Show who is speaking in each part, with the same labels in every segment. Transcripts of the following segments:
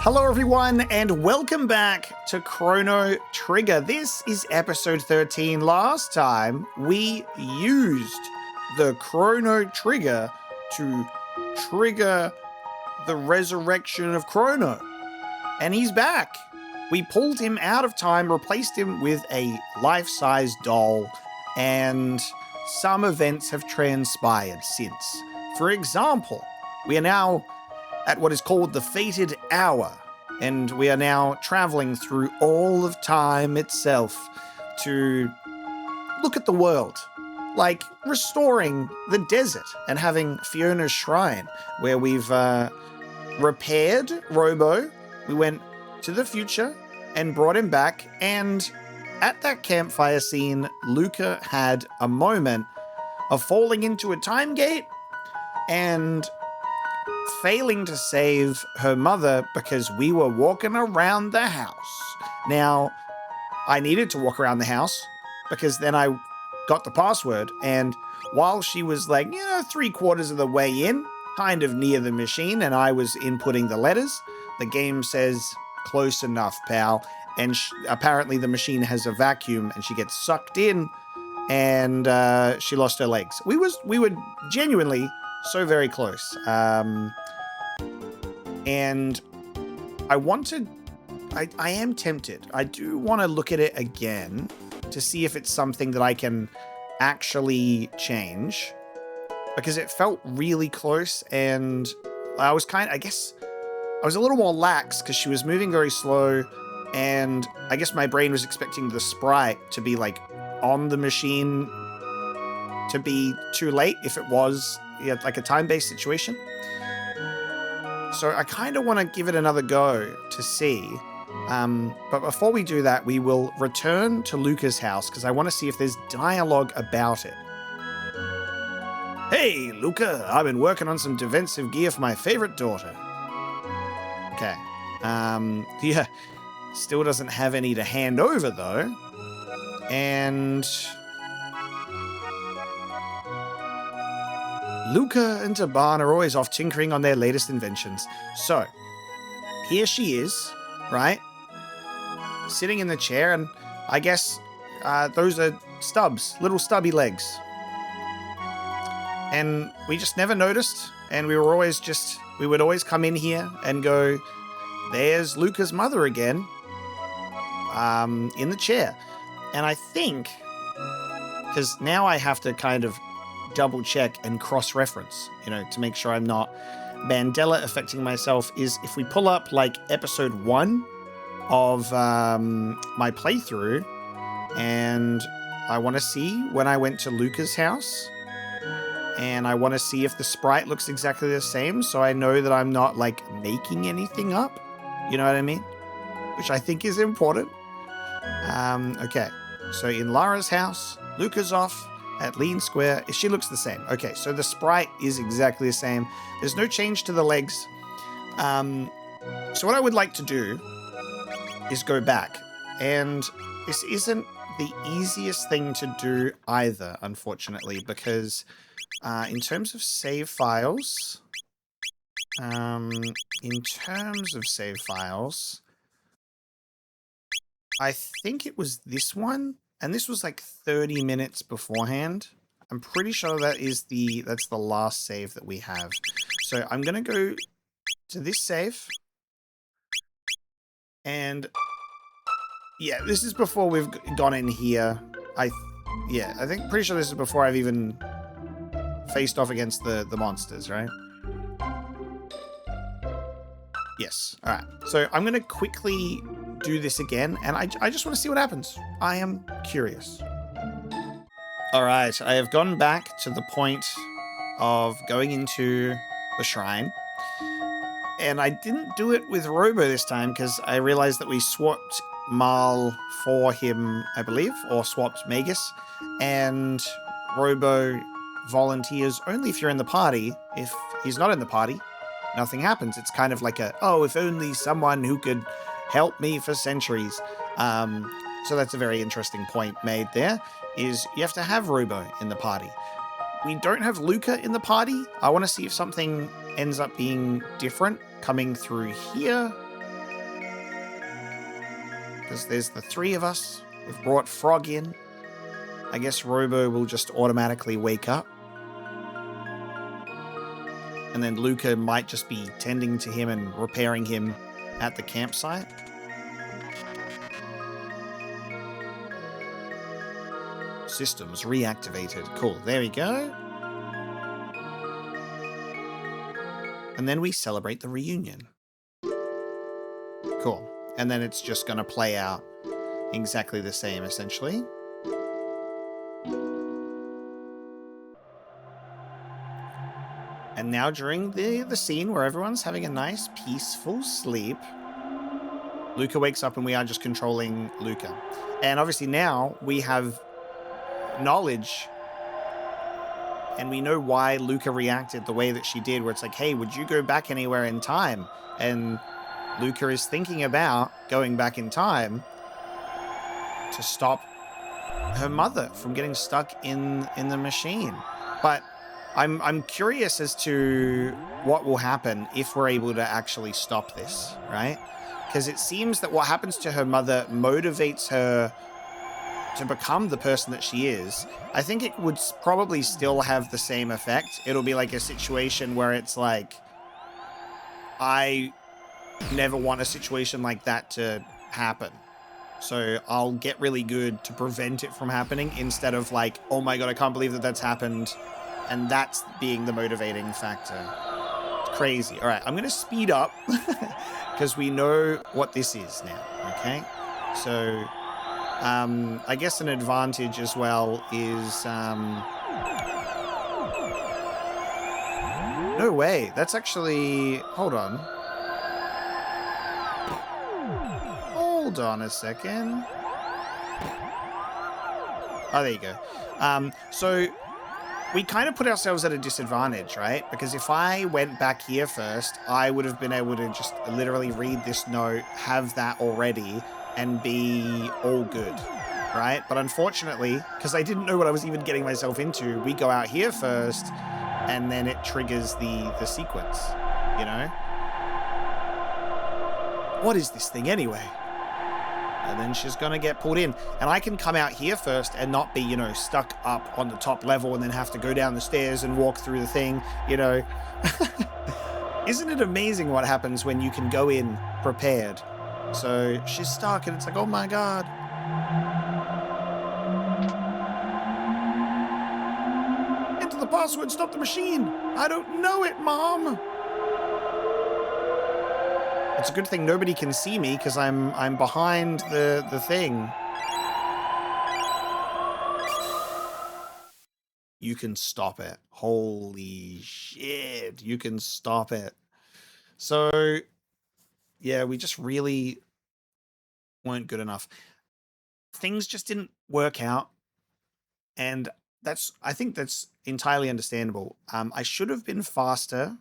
Speaker 1: Hello, everyone, and welcome back to Chrono Trigger. This is episode 13. Last time, we used the Chrono Trigger to trigger the resurrection of Chrono. And he's back. We pulled him out of time, replaced him with a life-size doll, and some events have transpired since. For example, we are now at what is called the Fated Hour, and we are now traveling through all of time itself to look at the world, like restoring the desert and having Fiona's Shrine, where we've repaired Robo. We went to the future and brought him back, and at that campfire scene, Luca had a moment of falling into a time gate and failing to save her mother because we were walking around the house. Now, I needed to walk around the house because then I got the password, and while she was like, 3/4 of the way in, kind of near the machine, and I was inputting the letters, the game says, close enough, pal. And apparently the machine has a vacuum and she gets sucked in, and she lost her legs. We were genuinely so very close. And I am tempted. I do want to look at it again to see if it's something that I can actually change, because it felt really close, and I was I was a little more lax because she was moving very slow, and I guess my brain was expecting the sprite to be like on the machine to be too late if it was like a time-based situation. So I kind of want to give it another go to see. But before we do that, we will return to Luca's house because I want to see if there's dialogue about it. Hey, Luca, I've been working on some defensive gear for my favorite daughter. Okay. Yeah, still doesn't have any to hand over, though. And Luca and Taban are always off tinkering on their latest inventions. So, here she is, right? Sitting in the chair, and I guess those are stubs, little stubby legs. And we just never noticed, and we would always come in here and go, there's Luca's mother again, in the chair. And I think, because now I have to kind of double check and cross-reference, to make sure I'm not Mandela affecting myself, is if we pull up like episode 1 of my playthrough, and I want to see when I went to Luca's house, and I want to see if the sprite looks exactly the same, so I know that I'm not like making anything up, you know what I mean? Which I think is important. Okay, so in Lara's house, Luca's off at Lean Square. She looks the same. Okay, so the sprite is exactly the same. There's no change to the legs. So what I would like to do is go back. And this isn't the easiest thing to do either, unfortunately, because in terms of save files, I think it was this one. And this was like 30 minutes beforehand. I'm pretty sure that's the last save that we have. So I'm going to go to this save. And yeah, this is before we've gone in here. I think pretty sure this is before I've even faced off against the monsters, right? Yes. All right. So I'm going to quickly do this again, and I just want to see what happens. I am curious. All right. I have gone back to the point of going into the shrine, and I didn't do it with Robo this time because I realized that we swapped Mal for him, I believe, or swapped Magus, and Robo volunteers only if you're in the party. If he's not in the party, nothing happens. It's kind of like if only someone who could help me for centuries. So that's a very interesting point made there, is you have to have Robo in the party. We don't have Luca in the party. I want to see if something ends up being different coming through here. because there's the three of us. We've brought Frog in. I guess Robo will just automatically wake up. And then Luca might just be tending to him and repairing him at the campsite. Systems reactivated. Cool. There we go. And then we celebrate the reunion. Cool. And then it's just going to play out exactly the same, essentially. And now during the scene where everyone's having a nice, peaceful sleep, Luca wakes up and we are just controlling Luca. And obviously now we have knowledge and we know why Luca reacted the way that she did, where it's like, hey, would you go back anywhere in time? And Luca is thinking about going back in time to stop her mother from getting stuck in the machine. But I'm curious as to what will happen if we're able to actually stop this, right? Because it seems that what happens to her mother motivates her to become the person that she is. I think it would probably still have the same effect. It'll be like a situation where it's like, I never want a situation like that to happen. So I'll get really good to prevent it from happening instead of like, oh my God, I can't believe that that's happened. And that's being the motivating factor. It's crazy. All right, I'm going to speed up because we know what this is now, okay? So I guess an advantage as well is... no way. That's actually... Hold on. Hold on a second. Oh, there you go. So we kind of put ourselves at a disadvantage, right? Because if I went back here first, I would have been able to just literally read this note, have that already, and be all good, right? But unfortunately, because I didn't know what I was even getting myself into, we go out here first, and then it triggers the sequence, you know? What is this thing anyway? And then she's going to get pulled in. And I can come out here first and not be, you know, stuck up on the top level and then have to go down the stairs and walk through the thing, you know. Isn't it amazing what happens when you can go in prepared? So she's stuck and it's like, oh my God. Enter the password, stop the machine. I don't know it, Mom. It's a good thing nobody can see me because I'm behind the thing. You can stop it. Holy shit. You can stop it. So, yeah, we just really weren't good enough. Things just didn't work out. And I think that's entirely understandable. I should have been faster.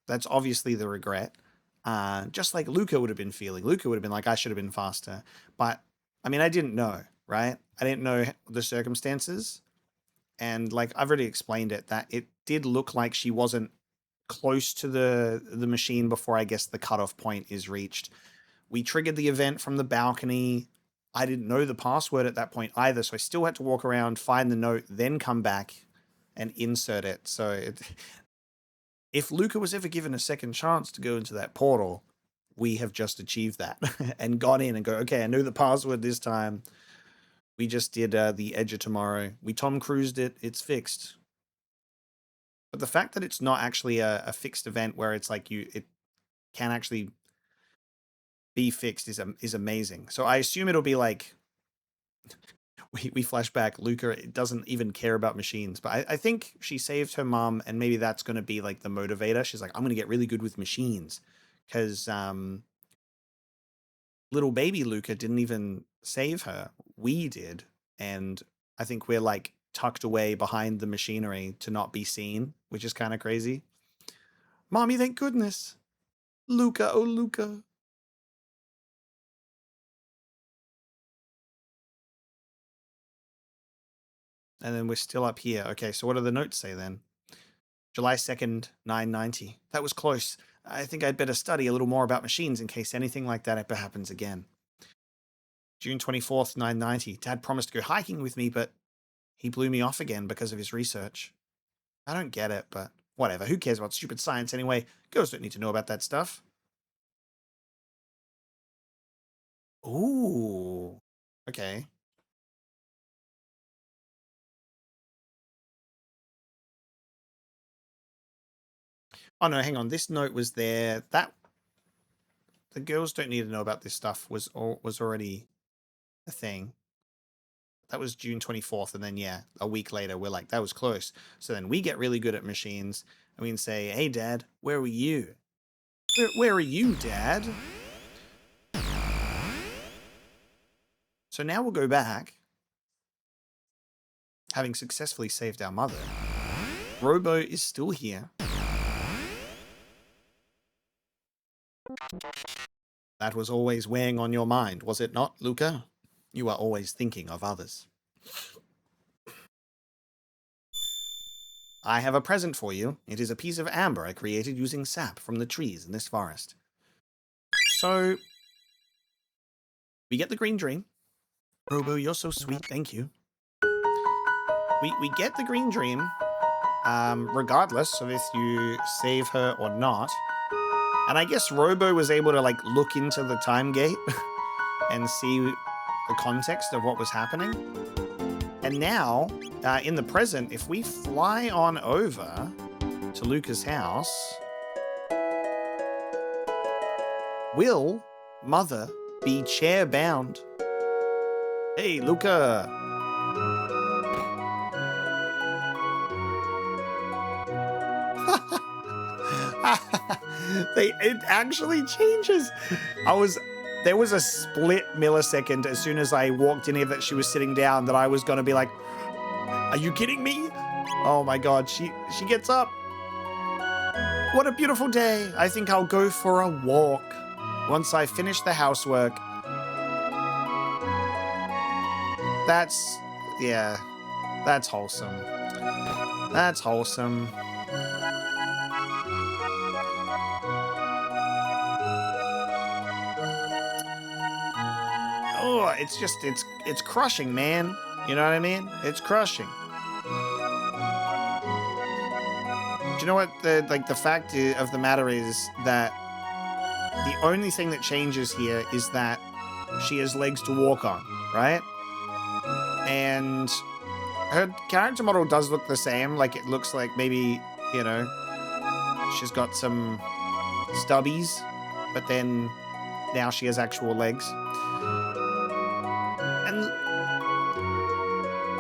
Speaker 1: That's obviously the regret. Just like Luca would have been feeling. Luca would have been like, I should have been faster. But, I mean, I didn't know, right? I didn't know the circumstances. And, like, I've already explained it, that it did look like she wasn't close to the machine before, I guess, the cutoff point is reached. We triggered the event from the balcony. I didn't know the password at that point either, so I still had to walk around, find the note, then come back and insert it. So if Luca was ever given a second chance to go into that portal, we have just achieved that and gone in and go, okay, I know the password this time. We just did the Edge of Tomorrow. We Tom Cruised it. It's fixed. But the fact that it's not actually a fixed event where it's like it can actually be fixed is amazing. So I assume it'll be like we flash back. Luca doesn't even care about machines, but I think she saved her mom, and maybe that's going to be like the motivator. She's like, I'm going to get really good with machines because little baby Luca didn't even save her. We did, and I think we're like tucked away behind the machinery to not be seen, which is kind of crazy. Mommy, thank goodness. Luca, oh Luca. And then we're still up here. Okay, so what do the notes say then? July 2nd, 990. That was close. I think I'd better study a little more about machines in case anything like that ever happens again. June 24th, 990. Dad promised to go hiking with me, but he blew me off again because of his research. I don't get it, but whatever. Who cares about stupid science anyway? Girls don't need to know about that stuff. Ooh. Okay. Oh no, hang on. This note was there. That the girls don't need to know about this stuff was already a thing. That was June 24th, and then yeah, a week later we're like, that was close. So then we get really good at machines, and we can say, hey Dad, where were you? Where are you, Dad? So now we'll go back, having successfully saved our mother. Robo is still here. That was always weighing on your mind, was it not, Luca? You are always thinking of others. I have a present for you. It is a piece of amber I created using sap from the trees in this forest. So, we get the green dream. Robo, you're so sweet, thank you. We get the green dream, regardless of if you save her or not. And I guess Robo was able to, like, look into the time gate and see the context of what was happening. And now, in the present, if we fly on over to Luca's house, will Mother be chair-bound? Hey, Luca! It actually changes. There was a split millisecond as soon as I walked in here that she was sitting down that I was gonna be like, are you kidding me? Oh my god, she gets up. What a beautiful day. I think I'll go for a walk once I finish the housework. That's wholesome. That's wholesome. Oh, it's crushing, man. You know what I mean? It's crushing. Do you know what the fact of the matter is that the only thing that changes here is that she has legs to walk on, right? And her character model does look the same. Like, it looks like maybe, you know, she's got some stubbies, but then now she has actual legs. And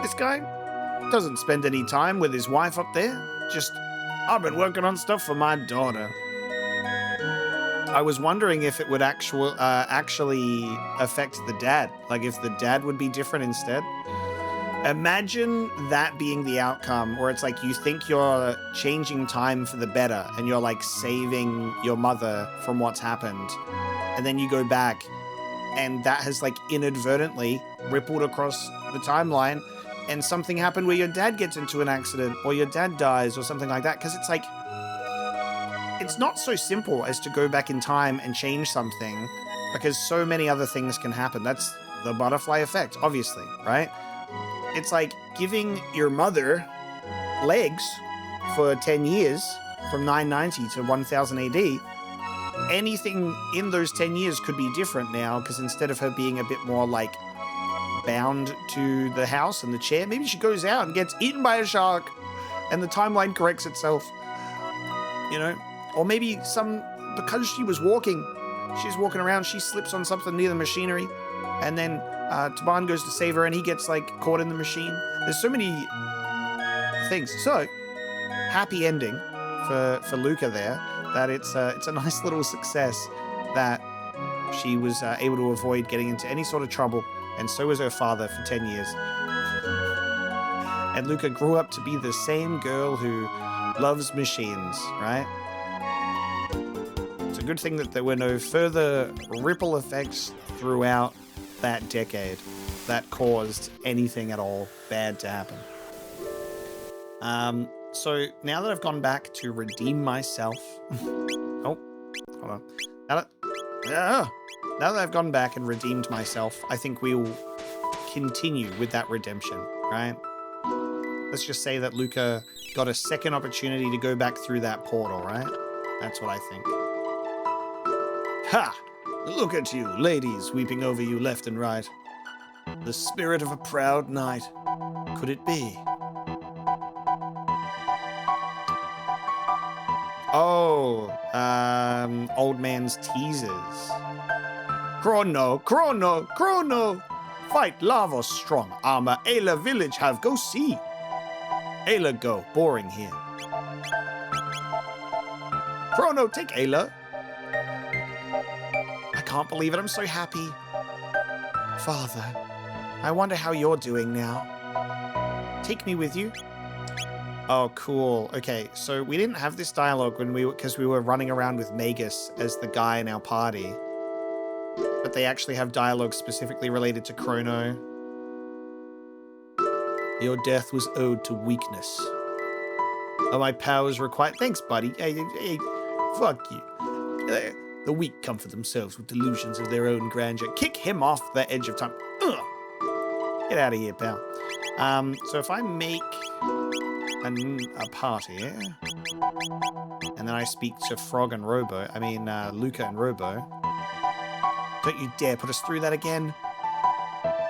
Speaker 1: this guy doesn't spend any time with his wife up there. Just, I've been working on stuff for my daughter. I was wondering if it would actually affect the dad. Like, if the dad would be different instead. Imagine that being the outcome, where it's like you think you're changing time for the better and you're like saving your mother from what's happened. And then you go back and that has like inadvertently rippled across the timeline and something happened where your dad gets into an accident or your dad dies or something like that. Because it's like, it's not so simple as to go back in time and change something because so many other things can happen. That's the butterfly effect, obviously, right? It's like giving your mother legs for 10 years from 990 to 1000 AD. Anything in those 10 years could be different now because instead of her being a bit more like bound to the house and the chair, maybe she goes out and gets eaten by a shark and the timeline corrects itself, you know? Or maybe because she's walking around, she slips on something near the machinery and then Taban goes to save her and he gets like caught in the machine. There's so many things. So, happy ending for Luca there, that it's a nice little success that she was able to avoid getting into any sort of trouble, and so was her father for 10 years. And Luca grew up to be the same girl who loves machines, right? It's a good thing that there were no further ripple effects throughout that decade that caused anything at all bad to happen. So now that I've gone back to redeem myself, oh, hold on. now that I've gone back and redeemed myself, I think we will continue with that redemption, right? Let's just say that Luca got a second opportunity to go back through that portal, right? That's what I think. Ha! Look at you, ladies weeping over you left and right. The spirit of a proud knight. Could it be? Oh, old man's teasers. Chrono, Chrono, Chrono! Fight lava strong armor Ayla village have go see. Ayla go, boring here. Chrono, take Ayla. I can't believe it, I'm so happy. Father, I wonder how you're doing now. Take me with you. Oh, cool. Okay, so we didn't have this dialogue when because we were running around with Magus as the guy in our party. But they actually have dialogue specifically related to Chrono. Your death was owed to weakness. Oh, my powers require... Thanks, buddy. Hey, fuck you. The weak comfort themselves with delusions of their own grandeur. Kick him off the edge of time. Ugh. Get out of here, pal. So if I make a party, and then I speak to Frog and Robo, Luca and Robo. Don't you dare put us through that again.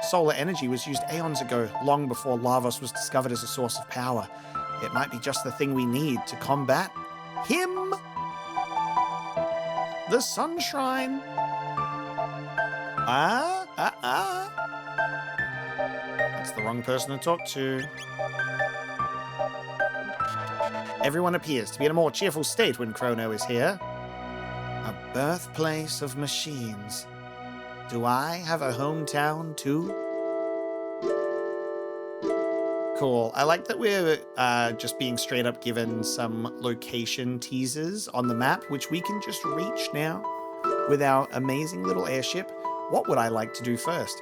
Speaker 1: Solar energy was used aeons ago, long before Lavos was discovered as a source of power. It might be just the thing we need to combat him. The Sunshrine. That's the wrong person to talk to. Everyone appears to be in a more cheerful state when Chrono is here. A birthplace of machines. Do I have a hometown too? Cool. I like that we're just being straight up given some location teasers on the map, which we can just reach now with our amazing little airship. What would I like to do first?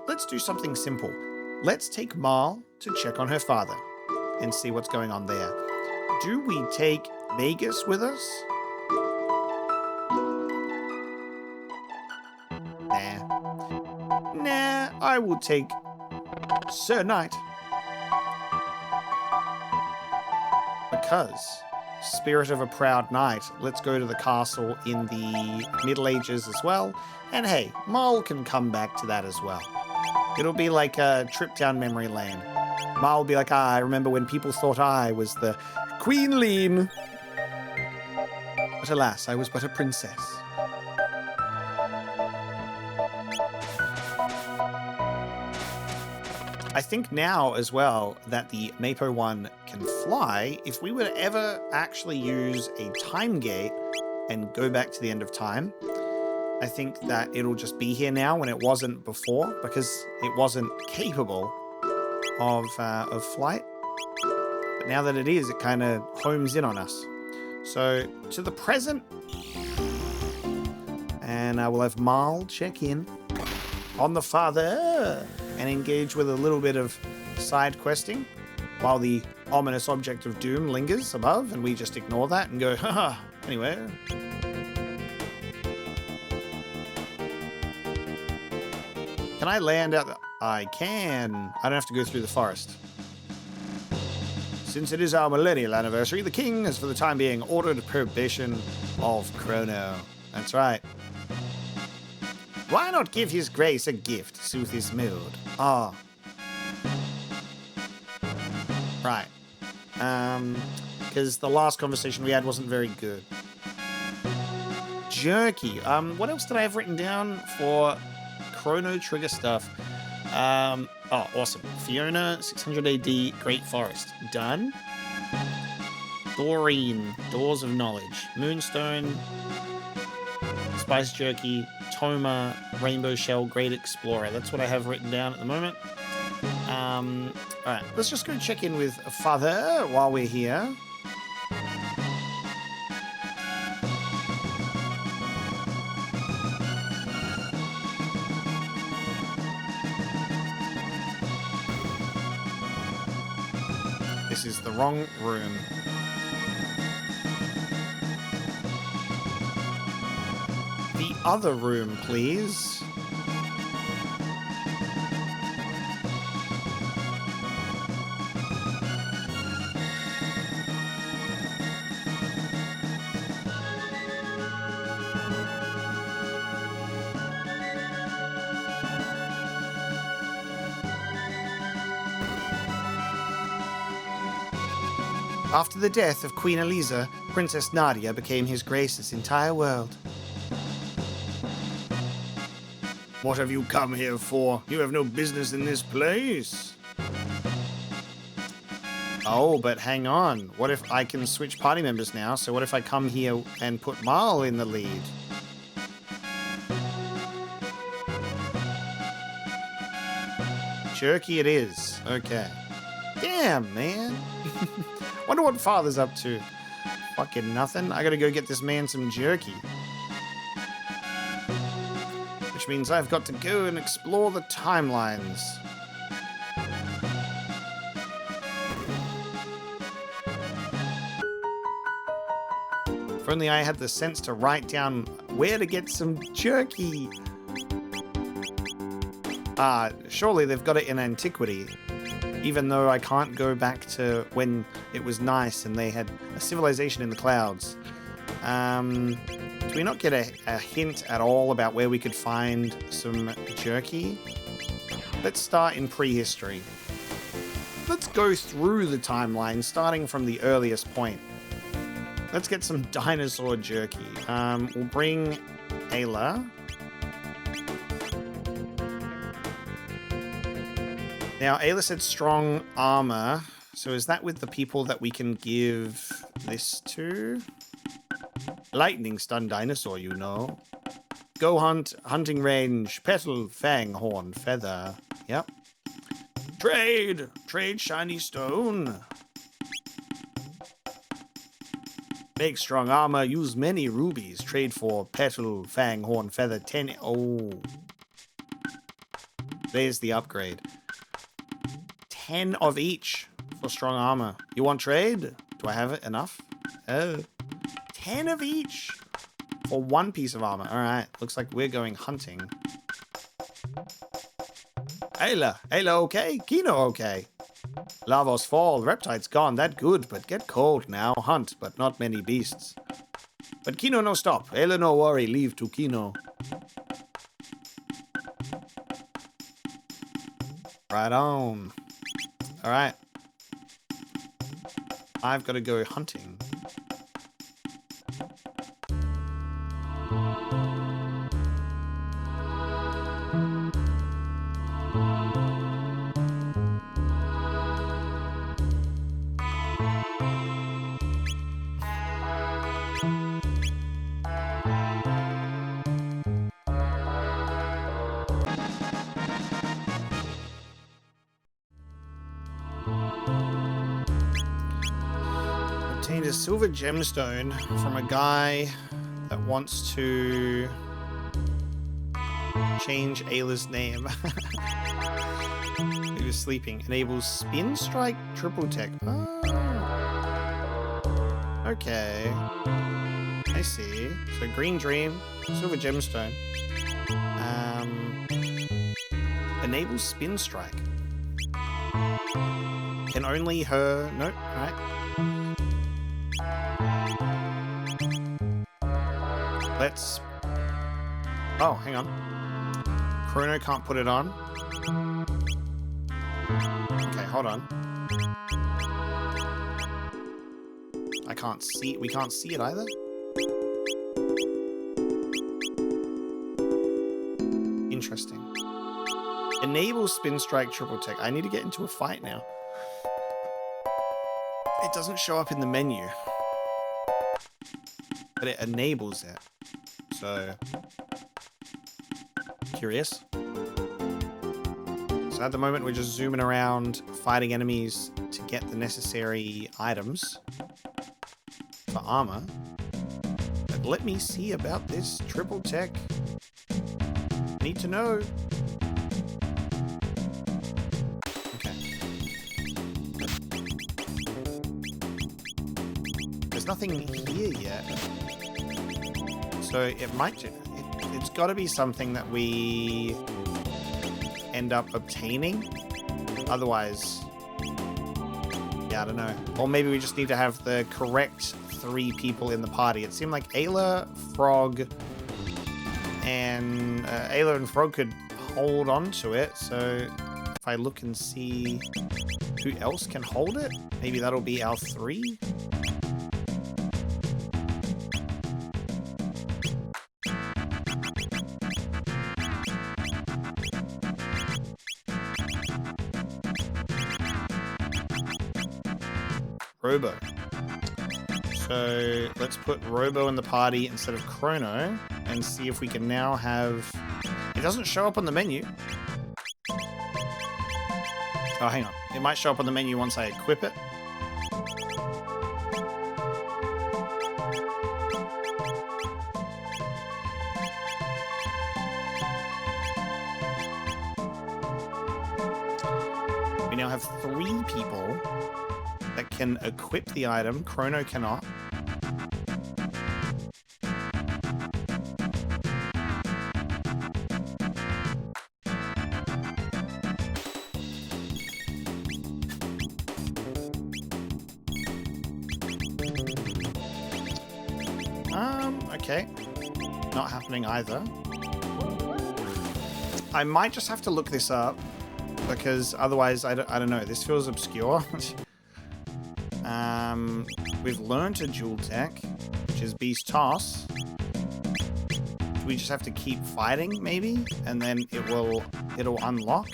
Speaker 1: Let's do something simple. Let's take Marl to check on her father and see what's going on there. Do we take Magus with us? Nah, I will take Sir Knight. Because, spirit of a proud knight, let's go to the castle in the Middle Ages as well. And hey, Marl can come back to that as well. It'll be like a trip down memory lane. Marl will be like, I remember when people thought I was the Queen Lean. But alas, I was but a princess. I think now as well that the Mapo one can fly. If we were to ever actually use a time gate and go back to the end of time, I think that it'll just be here now when it wasn't before, because it wasn't capable of flight. But now that it is, it kind of homes in on us. So to the present, and I will have Marl check in on the father and engage with a little bit of side questing while the ominous object of doom lingers above, and we just ignore that and go, haha, anyway. Can I land out? I can. I don't have to go through the forest. Since it is our millennial anniversary, the king has for the time being ordered probation of Chrono. That's right. Why not give his grace a gift to soothe his mood? Ah. Right. Because the last conversation we had wasn't very good. Jerky. What else did I have written down for Chrono Trigger stuff? Oh, awesome. Fiona, 600 AD, Great Forest. Done. Doreen, Doors of Knowledge. Moonstone, Spice Jerky, Toma, Rainbow Shell, Great Explorer. That's what I have written down at the moment. Alright, let's just go check in with Father while we're here. This is the wrong room. the other room, please. After the death of Queen Eliza, Princess Nadia became His Grace's entire world. What have you come here for? You have no business in this place. Oh, but hang on. What if I can switch party members now? So what if I come here and put Marl in the lead? Jerky it is. Okay. Damn, man. Wonder what Father's up to. Fucking nothing. I gotta go get this man some jerky. Which means I've got to go and explore the timelines. If only I had the sense to write down where to get some jerky. Surely they've got it in antiquity. Even though I can't go back to when it was nice and they had a civilization in the clouds. Do we not get a hint at all about where we could find some jerky? Let's start in prehistory. Let's go through the timeline, starting from the earliest point. Let's get some dinosaur jerky. We'll bring Ayla. Now, Ayla said strong armor. So is that with the people that we can give this to? Lightning stun dinosaur, you know. Go hunt, hunting range, petal, fang, horn, feather. Yep. Trade shiny stone. Make strong armor, use many rubies. Trade for petal, fang, horn, feather, 10. Oh. There's the upgrade. 10 of each for strong armor. You want trade? Do I have it enough? Oh. 10 of each for one piece of armor. Alright, looks like we're going hunting. Ayla okay? Kino okay? Lavos fall, Reptide's gone, that good, but get cold now. Hunt, but not many beasts. But Kino no stop. Ayla no worry, leave to Kino. Right on. Alright. I've got to go hunting. Obtained a silver gemstone from a guy that wants to change Ayla's name. He was sleeping. Enables spin strike triple tech. Oh. Okay. I see. So green dream, silver gemstone. Enables spin strike. Can only her... Nope. Alright. Let's... Oh, hang on. Chrono can't put it on. Okay, hold on. I can't see... We can't see it either? Interesting. Enable spin strike triple tech. I need to get into a fight now. It doesn't show up in the menu. But it enables it. So, curious. So at the moment we're just zooming around, fighting enemies to get the necessary items for armor. But let me see about this triple tech. Need to know. Okay. There's nothing here yet. So it might... it's got to be something that we end up obtaining. Otherwise, yeah, I don't know. Or maybe we just need to have the correct 3 people in the party. It seemed like Ayla, Frog, and Ayla and Frog could hold on to it. So if I look and see who else can hold it, maybe that'll be our 3. Robo. So let's put Robo in the party instead of Chrono and see if we can now have... It doesn't show up on the menu. Oh, hang on. It might show up on the menu once I equip it. We now have 3 people that can equip the item. Chrono cannot. Okay. Not happening either. I might just have to look this up because otherwise I don't know. This feels obscure. We've learned a dual tech, which is Beast Toss. We just have to keep fighting, maybe, and then it'll unlock.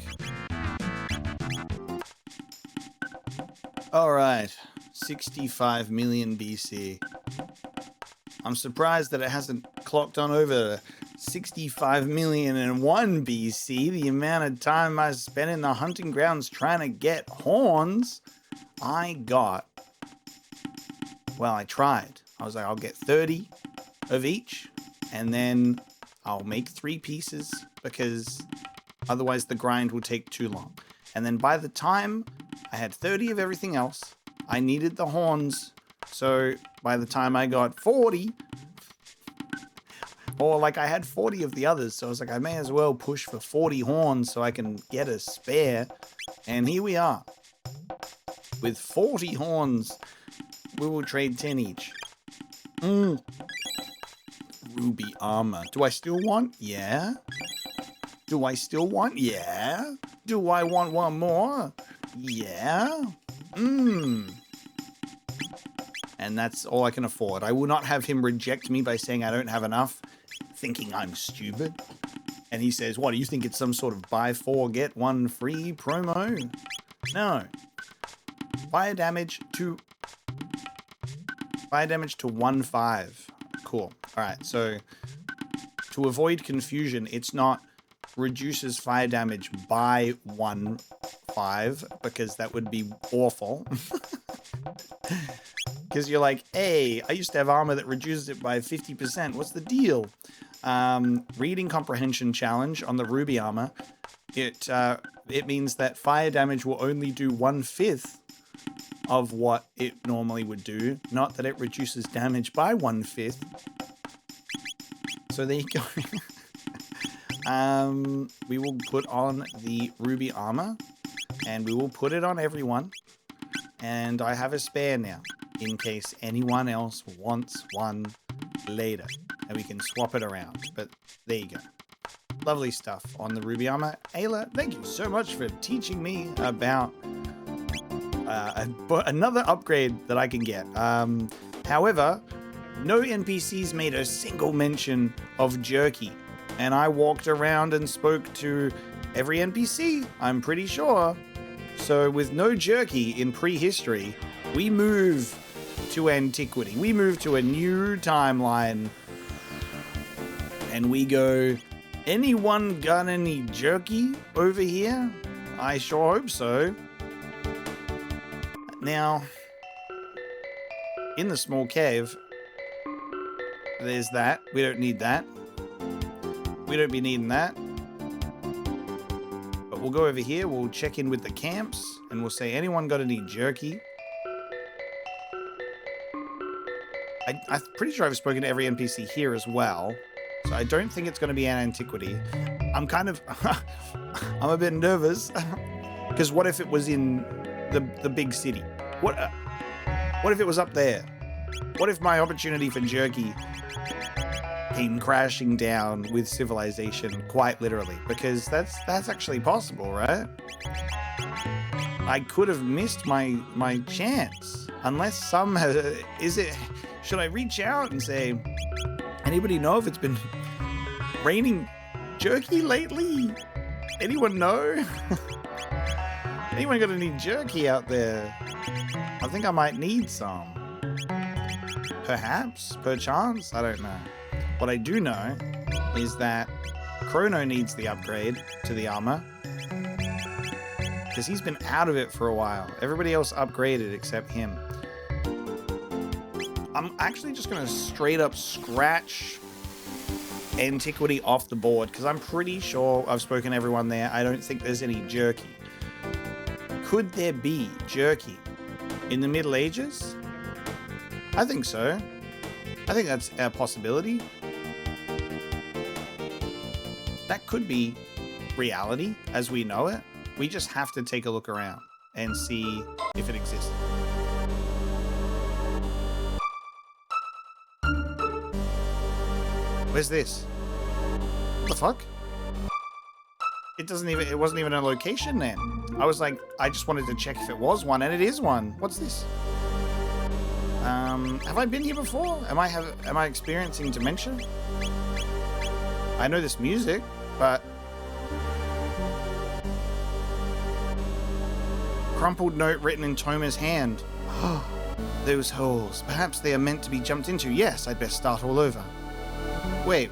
Speaker 1: All right, 65 million BC. I'm surprised that it hasn't clocked on over 65,000,001 BC. The amount of time I spent in the hunting grounds trying to get horns. I tried. I was like, I'll get 30 of each, and then I'll make 3 pieces because otherwise the grind will take too long. And then by the time I had 30 of everything else, I needed the horns. So by the time I got 40, or like I had 40 of the others, so I was like, I may as well push for 40 horns so I can get a spare. And here we are. With 40 horns, we will trade 10 each. Ruby armor. Do I still want? Yeah. Do I still want? Yeah. Do I want one more? Yeah. And that's all I can afford. I will not have him reject me by saying I don't have enough, thinking I'm stupid. And he says, what, do you think it's some sort of buy 4, get 1 free promo? No. Fire damage to 1/5. Cool. All right. So to avoid confusion, it's not reduces fire damage by 1/5 because that would be awful. Because you're like, hey, I used to have armor that reduces it by 50%. What's the deal? Reading comprehension challenge on the ruby armor. It means that fire damage will only do 1/5 of what it normally would do, not that it reduces damage by 1/5. So there you go. We will put on the ruby armor, and we will put it on everyone. And I have a spare now, in case anyone else wants one later. And we can swap it around. But there you go. Lovely stuff on the ruby armor. Ayla, thank you so much for teaching me about another upgrade that I can get. However, no NPCs made a single mention of jerky. And I walked around and spoke to every NPC, I'm pretty sure. So with no jerky in prehistory, we move to antiquity. We move to a new timeline. And we go, anyone got any jerky over here? I sure hope so. Now, in the small cave, there's that. We don't need that. We don't be needing that. But we'll go over here, we'll check in with the camps, and we'll say, anyone got any jerky? I'm pretty sure I've spoken to every NPC here as well. So I don't think it's going to be an antiquity. I'm kind of... I'm a bit nervous. Because what if it was in the big city? What if it was up there? What if my opportunity for jerky came crashing down with civilization, quite literally? Because that's actually possible, right? I could have missed my chance. Unless some... Should I reach out and say, anybody know if it's been raining jerky lately? Anyone know? Anyone got any jerky out there? I think I might need some. Perhaps, perchance, I don't know. What I do know is that Chrono needs the upgrade to the armor, because he's been out of it for a while. Everybody else upgraded except him. I'm actually just going to straight up scratch antiquity off the board, because I'm pretty sure I've spoken to everyone there. I don't think there's any jerky. Could there be jerky in the Middle Ages? I think so. I think that's a possibility. That could be reality as we know it. We just have to take a look around and see if it exists. Where's this? What the fuck? It wasn't even a location then. I was like, I just wanted to check if it was one, and it is one. What's this? Have I been here before? Am I experiencing dementia? I know this music, but... Crumpled note written in Toma's hand. Those holes. Perhaps they are meant to be jumped into. Yes, I'd best start all over. Wait.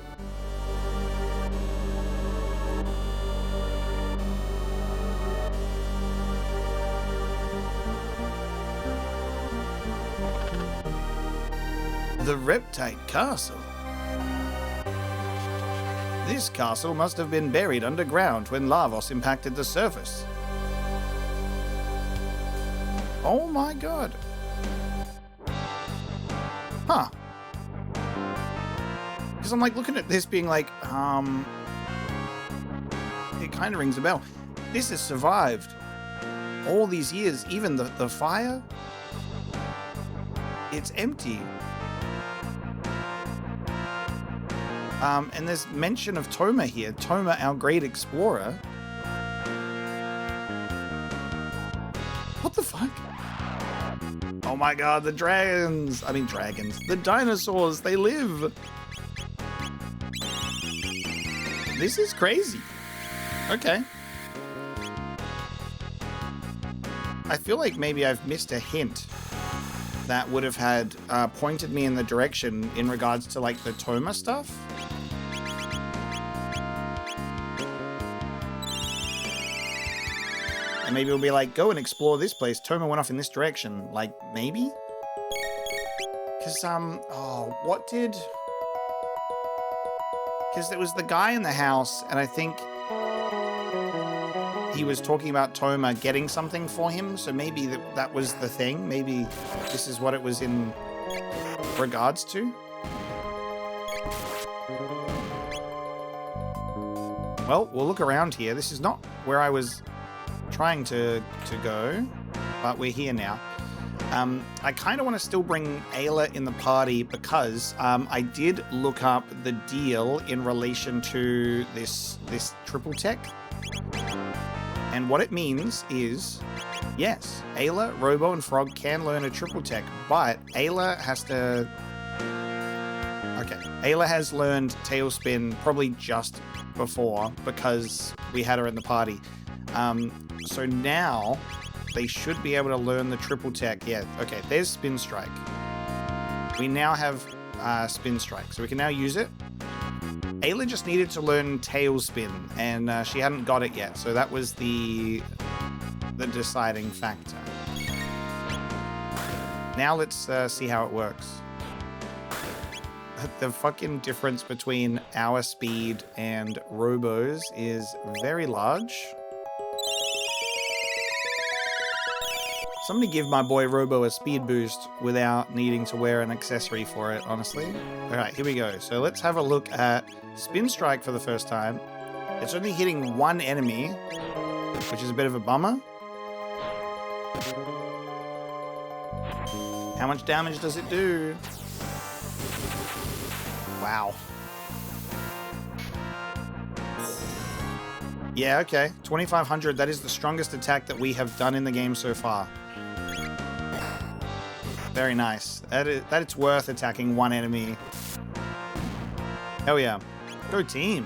Speaker 1: The Reptite Castle. This castle must have been buried underground when Lavos impacted the surface. Oh my god. Huh. Because I'm like looking at this being like, it kind of rings a bell. This has survived all these years, even the fire. It's empty. And there's mention of Toma here. Toma, our great explorer. What the fuck? Oh my god, the dragons. I mean dragons. The dinosaurs, they live. This is crazy. Okay. I feel like maybe I've missed a hint that would have had pointed me in the direction in regards to like the Toma stuff. And maybe it'll be like, go and explore this place. Toma went off in this direction. Like, maybe? Because, what did... Because there was the guy in the house, and I think he was talking about Toma getting something for him, so maybe that was the thing. Maybe this is what it was in regards to. Well, we'll look around here. This is not where I was trying to go, but we're here now. I kind of want to still bring Ayla in the party because I did look up the deal in relation to this triple tech. And what it means is, yes, Ayla, Robo, and Frog can learn a triple tech, but Ayla has to... Okay, Ayla has learned Tailspin probably just before because we had her in the party. So now they should be able to learn the triple tech. Yeah, okay, there's Spin Strike. We now have Spin Strike, so we can now use it. Ayla just needed to learn Tailspin, and she hadn't got it yet, so that was the deciding factor. Now let's see how it works. The fucking difference between our speed and Robo's is very large. Somebody give my boy Robo a speed boost without needing to wear an accessory for it, honestly. All right, here we go. So let's have a look at Spin Strike for the first time. It's only hitting one enemy, which is a bit of a bummer. How much damage does it do? Wow. Yeah, okay. 2,500, that is the strongest attack that we have done in the game so far. Very nice. That it's worth attacking one enemy. Hell yeah. Go team.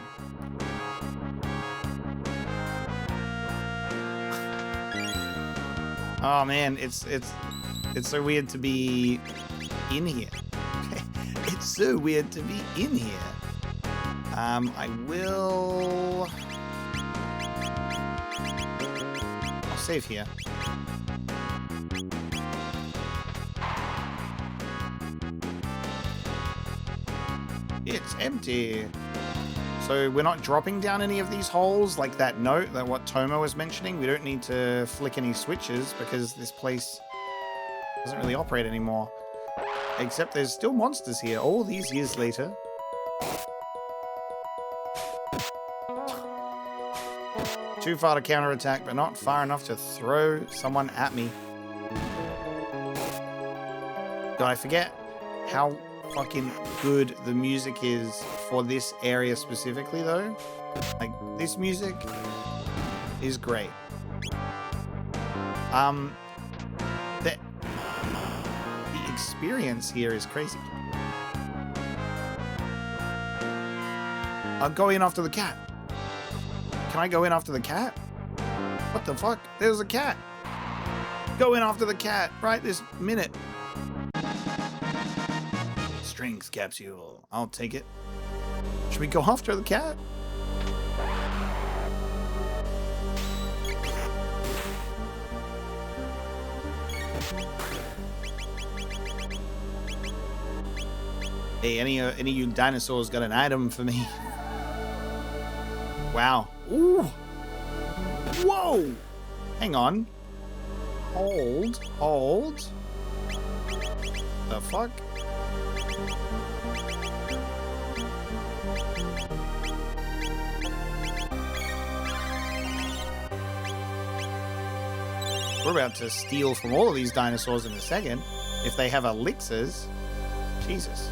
Speaker 1: Oh man, it's so weird to be in here. It's so weird to be in here. I will... I'll save here. It's empty. So we're not dropping down any of these holes like that note that what Tomo was mentioning. We don't need to flick any switches because this place doesn't really operate anymore. Except there's still monsters here all these years later. Too far to counterattack, but not far enough to throw someone at me. God, I forget how fucking good the music is for this area specifically, though. Like, this music is great. The experience here is crazy. I'll go in after the cat. Can I go in after the cat? What the fuck? There's a cat. Go in after the cat right this minute. Strings capsule. I'll take it. Should we go after the cat? Hey, any of you dinosaurs got an item for me? Wow. Ooh. Whoa. Hang on. Hold. The fuck? We're about to steal from all of these dinosaurs in a second. If they have elixirs. Jesus.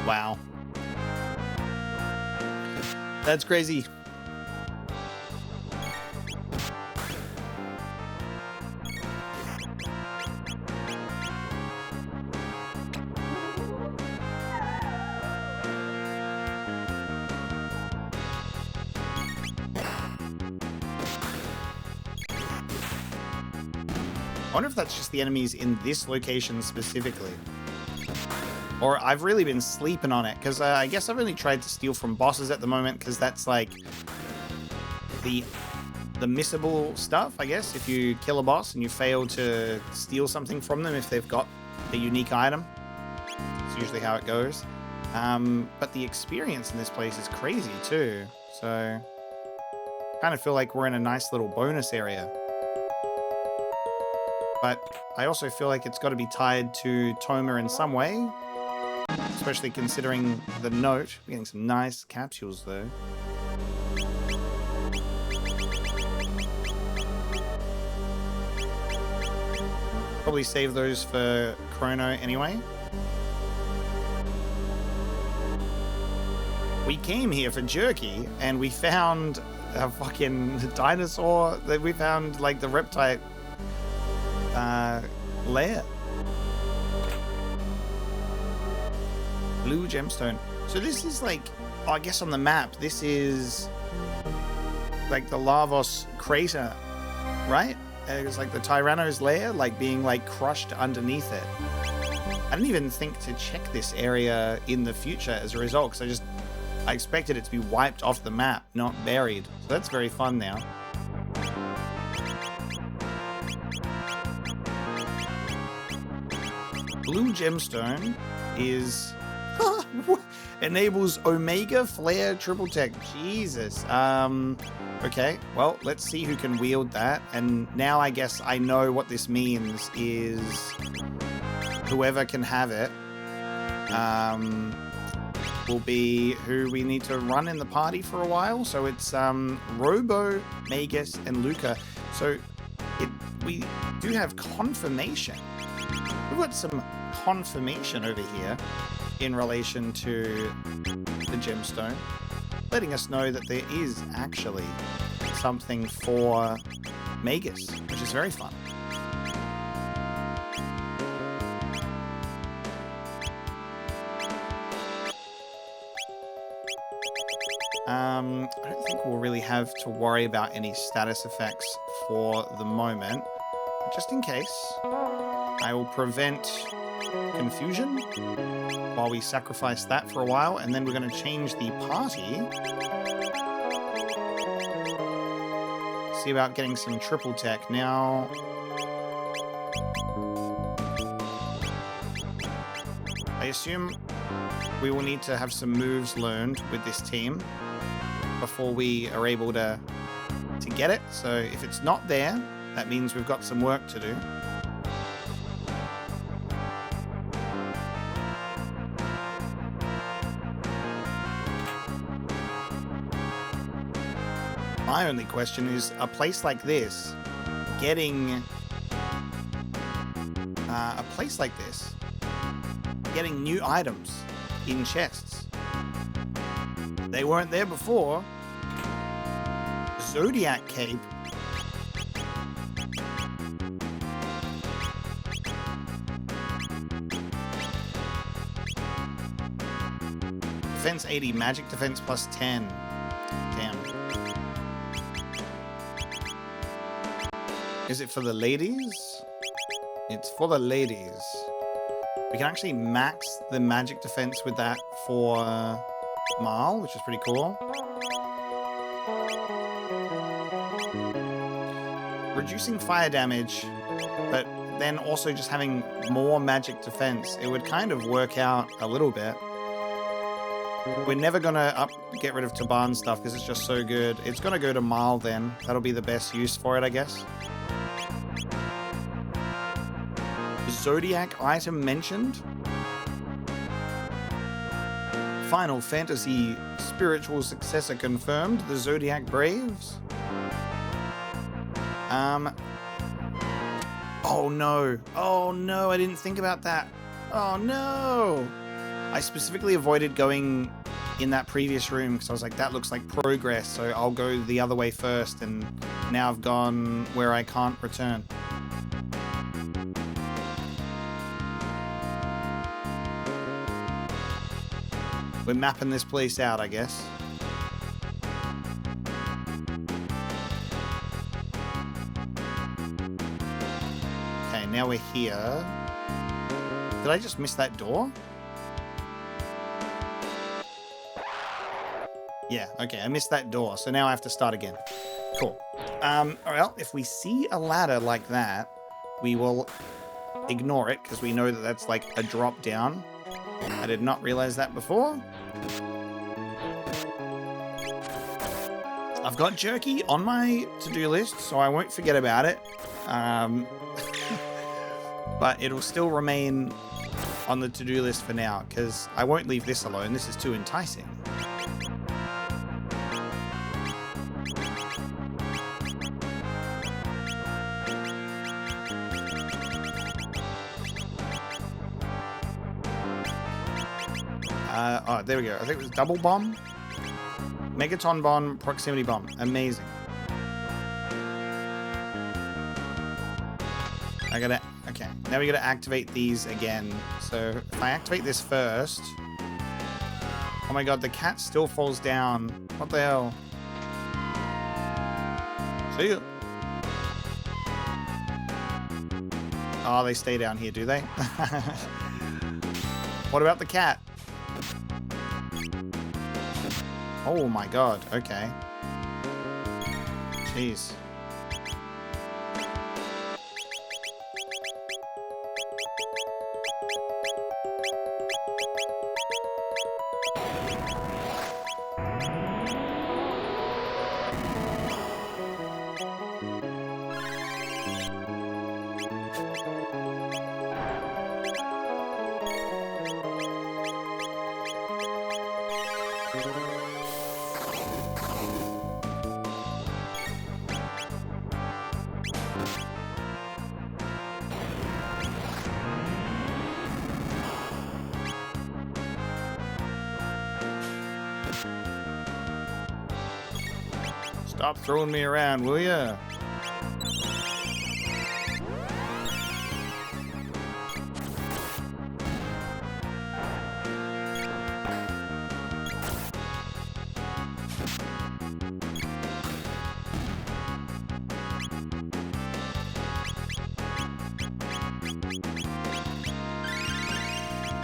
Speaker 1: Wow. That's crazy. I wonder if that's just the enemies in this location specifically. Or I've really been sleeping on it, because I guess I've only tried to steal from bosses at the moment, because that's like the missable stuff, I guess. If you kill a boss and you fail to steal something from them if they've got a unique item. It's usually how it goes. But the experience in this place is crazy too. So I kind of feel like we're in a nice little bonus area. But I also feel like it's got to be tied to Toma in some way. Especially considering the note. We're getting some nice capsules though. Probably save those for Chrono anyway. We came here for jerky and we found a fucking dinosaur. We found like the reptile lair. Blue gemstone. So this is like, oh, I guess on the map, this is like the Lavos crater, right? It's like the Tyranno's lair, like being like crushed underneath it. I didn't even think to check this area in the future as a result, because I expected it to be wiped off the map, not buried. So that's very fun now. Blue gemstone is Enables Omega Flare Triple Tech. Jesus. Okay, well, let's see who can wield that. And now I guess I know what this means is whoever can have it will be who we need to run in the party for a while. So it's Robo, Magus, and Luca. So we do have confirmation. We've got some confirmation over here in relation to the gemstone, letting us know that there is actually something for Magus, which is very fun. I don't think we'll really have to worry about any status effects for the moment. But just in case, I will prevent confusion while we sacrifice that for a while, and then we're going to change the party. See about getting some triple tech. Now, I assume we will need to have some moves learned with this team before we are able to get it. So if it's not there, that means we've got some work to do. My only question is, a place like this, getting new items in chests. They weren't there before. Zodiac Cape. Defense 80, magic defense plus 10. Damn. Is it for the ladies? It's for the ladies. We can actually max the magic defense with that for Marl, which is pretty cool. Reducing fire damage, but then also just having more magic defense. It would kind of work out a little bit. We're never going to get rid of Taban stuff because it's just so good. It's going to go to Marl then. That'll be the best use for it, I guess. Zodiac item mentioned. Final Fantasy spiritual successor confirmed. The Zodiac Braves. Oh no. Oh no, I didn't think about that. Oh no. I specifically avoided going in that previous room because I was like, that looks like progress, so I'll go the other way first, and now I've gone where I can't return. We're mapping this place out, I guess. Okay, now we're here. Did I just miss that door? Yeah, okay, I missed that door, so now I have to start again. Cool. Well, if we see a ladder like that, we will ignore it, because we know that that's like a drop down. I did not realize that before. I've got jerky on my to-do list, so I won't forget about it. But it'll still remain on the to-do list for now, because I won't leave this alone. This is too enticing. Oh, there we go. I think it was double bomb. Megaton bomb, proximity bomb. Amazing. Okay, now we gotta activate these again. So if I activate this first. Oh my god, the cat still falls down. What the hell? See ya. Oh, they stay down here, do they? What about the cat? Oh my god, okay. Jeez. Stop throwing me around, will ya?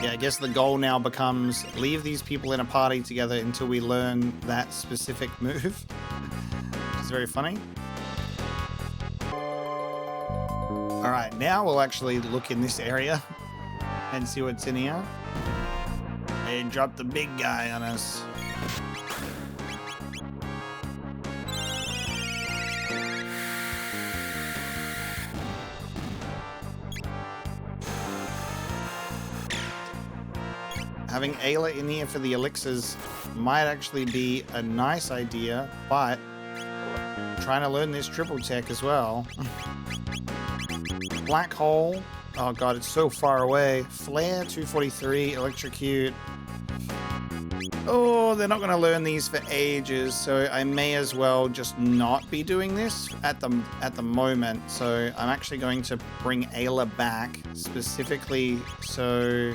Speaker 1: Yeah, I guess the goal now becomes leave these people in a party together until we learn that specific move. It's very funny. All right, now we'll actually look in this area and see what's in here. They dropped the big guy on us. Having Ayla in here for the elixirs might actually be a nice idea, but trying to learn this triple tech as well. Black hole. Oh god, it's so far away. Flare 243, electrocute. Oh, they're not going to learn these for ages, so I may as well just not be doing this at the moment. So I'm actually going to bring Ayla back specifically so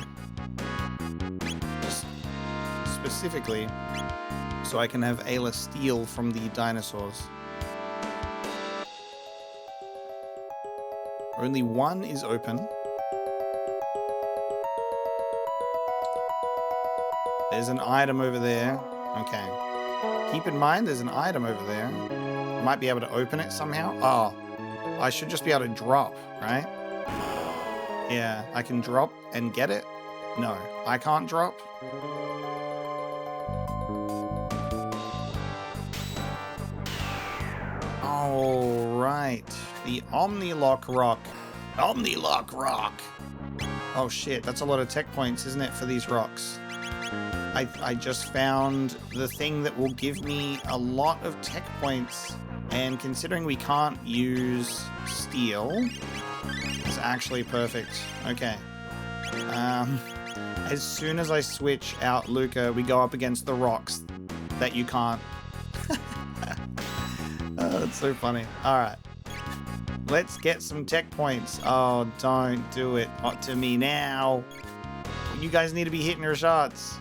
Speaker 1: I can have Ayla steal from the dinosaurs. Only one is open. There's an item over there. Okay. Keep in mind there's an item over there. I might be able to open it somehow. Oh, I should just be able to drop, right? Yeah, I can drop and get it. No, I can't drop. Oh, right. The Omnilock Rock. Omnilock Rock! Oh shit, that's a lot of tech points, isn't it, for these rocks? I just found the thing that will give me a lot of tech points, and considering we can't use steel, it's actually perfect. Okay. As soon as I switch out Luca, we go up against the rocks that you can't. Oh, that's so funny. Alright. Let's get some tech points. Oh, don't do it. Not to me now. You guys need to be hitting your shots.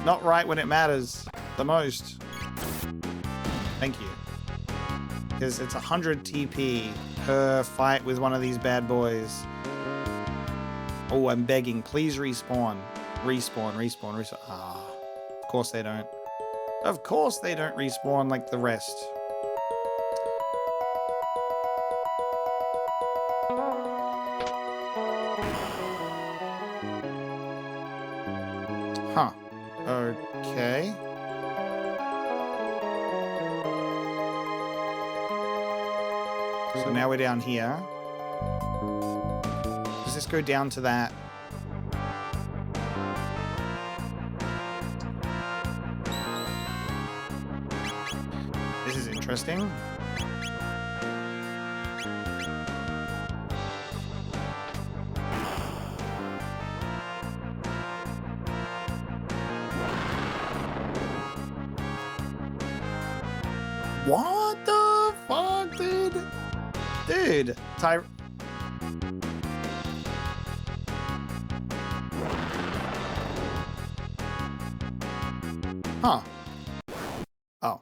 Speaker 1: Not right when it matters the most. Thank you. Because it's 100 TP per fight with one of these bad boys. Oh, I'm begging. Please respawn. Respawn, respawn, respawn. Ah, of course they don't. Of course they don't respawn like the rest. Huh. Okay. So now we're down here. Does this go down to that? This is interesting. What the fuck, dude? Dude, Huh. Oh. I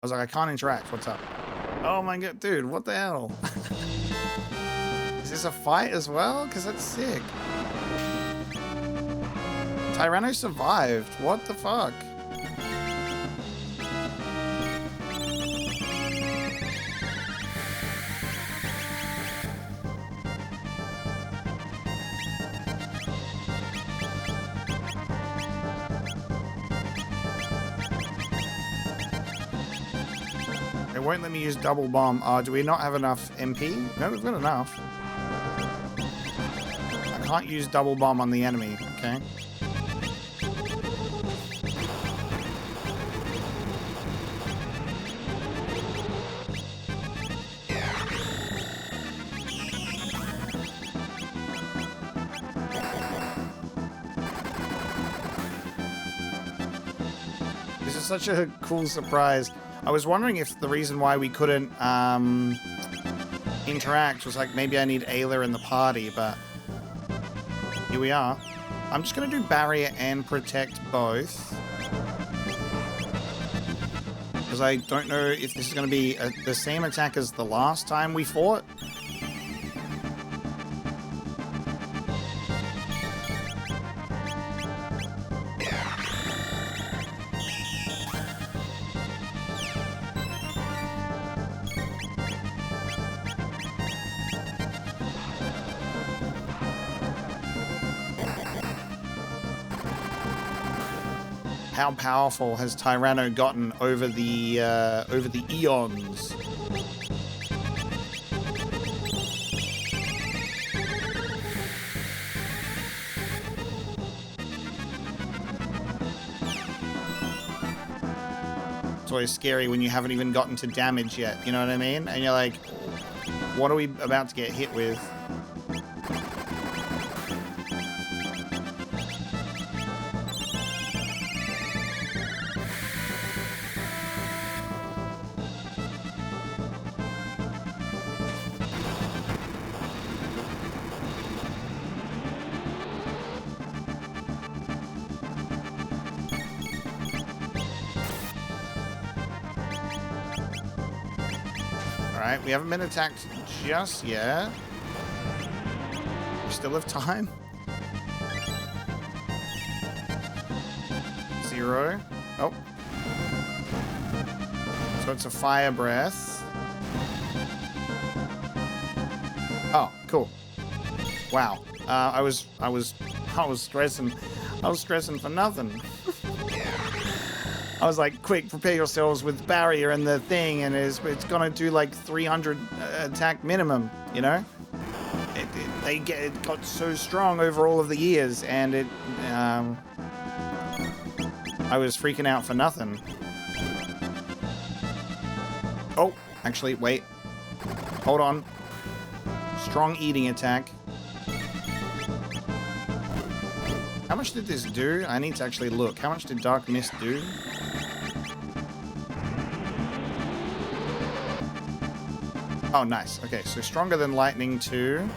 Speaker 1: was like, I can't interact. What's up? Oh my god, dude, what the hell? Is this a fight as well? Because that's sick. Tyranno survived. What the fuck? It won't let me use double bomb. Do we not have enough MP? No, we've got enough. I can't use double bomb on the enemy, okay? This is such a cool surprise. I was wondering if the reason why we couldn't interact was like maybe I need Ayla in the party, but here we are. I'm just going to do barrier and protect both. Because I don't know if this is going to be the same attack as the last time we fought. How powerful has Tyranno gotten over the eons? It's always scary when you haven't even gotten to damage yet, you know what I mean? And you're like, what are we about to get hit with? Alright, we haven't been attacked just yet. We still have time. 0. Oh. So it's a fire breath. Oh, cool. Wow. I was stressing. I was stressing for nothing. I was like, quick, prepare yourselves with barrier and the thing, and it's gonna do like 300 attack minimum, you know? It got so strong over all of the years, and I was freaking out for nothing. Oh, actually, wait. Hold on. Strong eating attack. How much did this do? I need to actually look. How much did Dark Mist do? Oh, nice. Okay, so stronger than lightning too.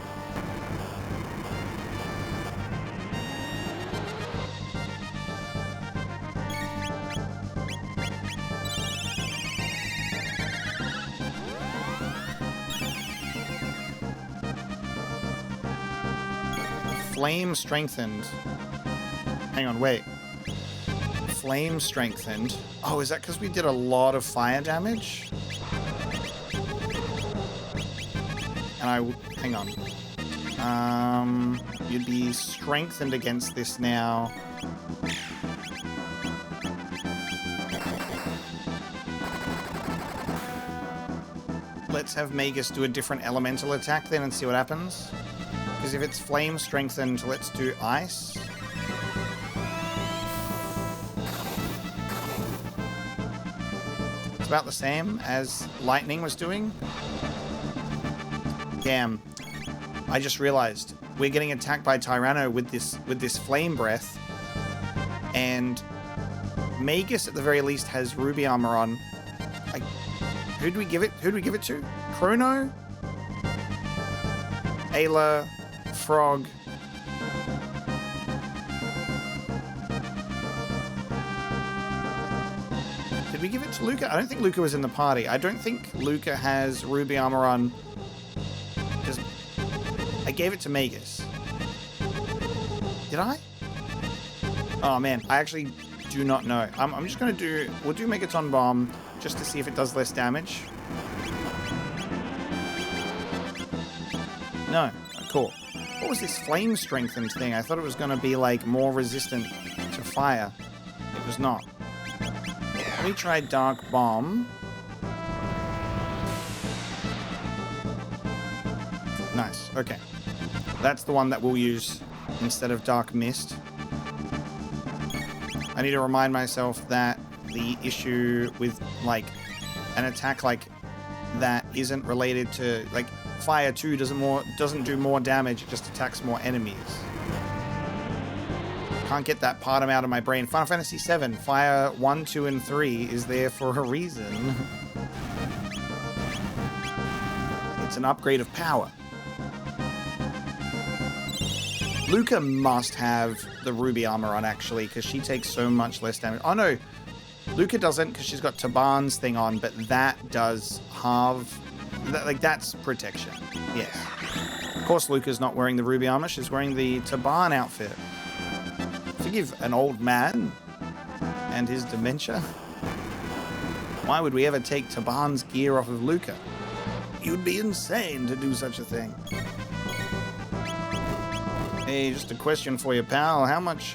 Speaker 1: Flame strengthened. Hang on, wait. Flame strengthened. Oh, is that because we did a lot of fire damage? And hang on. You'd be strengthened against this now. Let's have Magus do a different elemental attack then and see what happens. Because if it's flame strengthened, let's do ice. It's about the same as lightning was doing. Damn. I just realized we're getting attacked by Tyranno with this flame breath. And Magus at the very least has ruby armor on. Who do we give it? Who do we give it to? Chrono? Ayla? Frog? Did we give it to Luca? I don't think Luca was in the party. I don't think Luca has ruby armor on. I gave it to Magus. Did I? Oh man, I actually do not know. I'm just gonna we'll do Megaton Bomb just to see if it does less damage. No, cool. What was this flame strengthened thing? I thought it was gonna be like more resistant to fire. It was not. Let me try Dark Bomb. Nice, okay. That's the one that we'll use instead of Dark Mist. I need to remind myself that the issue with, like, an attack like that isn't related to, like, Fire 2 doesn't do more damage, it just attacks more enemies. Can't get that part out of my brain. Final Fantasy VII, Fire 1, 2, and 3 is there for a reason. It's an upgrade of power. Luca must have the ruby armor on, actually, because she takes so much less damage. Oh, no. Luca doesn't, because she's got Taban's thing on, but that does halve... that's protection. Yes. Of course, Luca's not wearing the ruby armor. She's wearing the Taban outfit. Forgive an old man and his dementia. Why would we ever take Taban's gear off of Luca? You'd be insane to do such a thing. Hey, just a question for you, pal. How much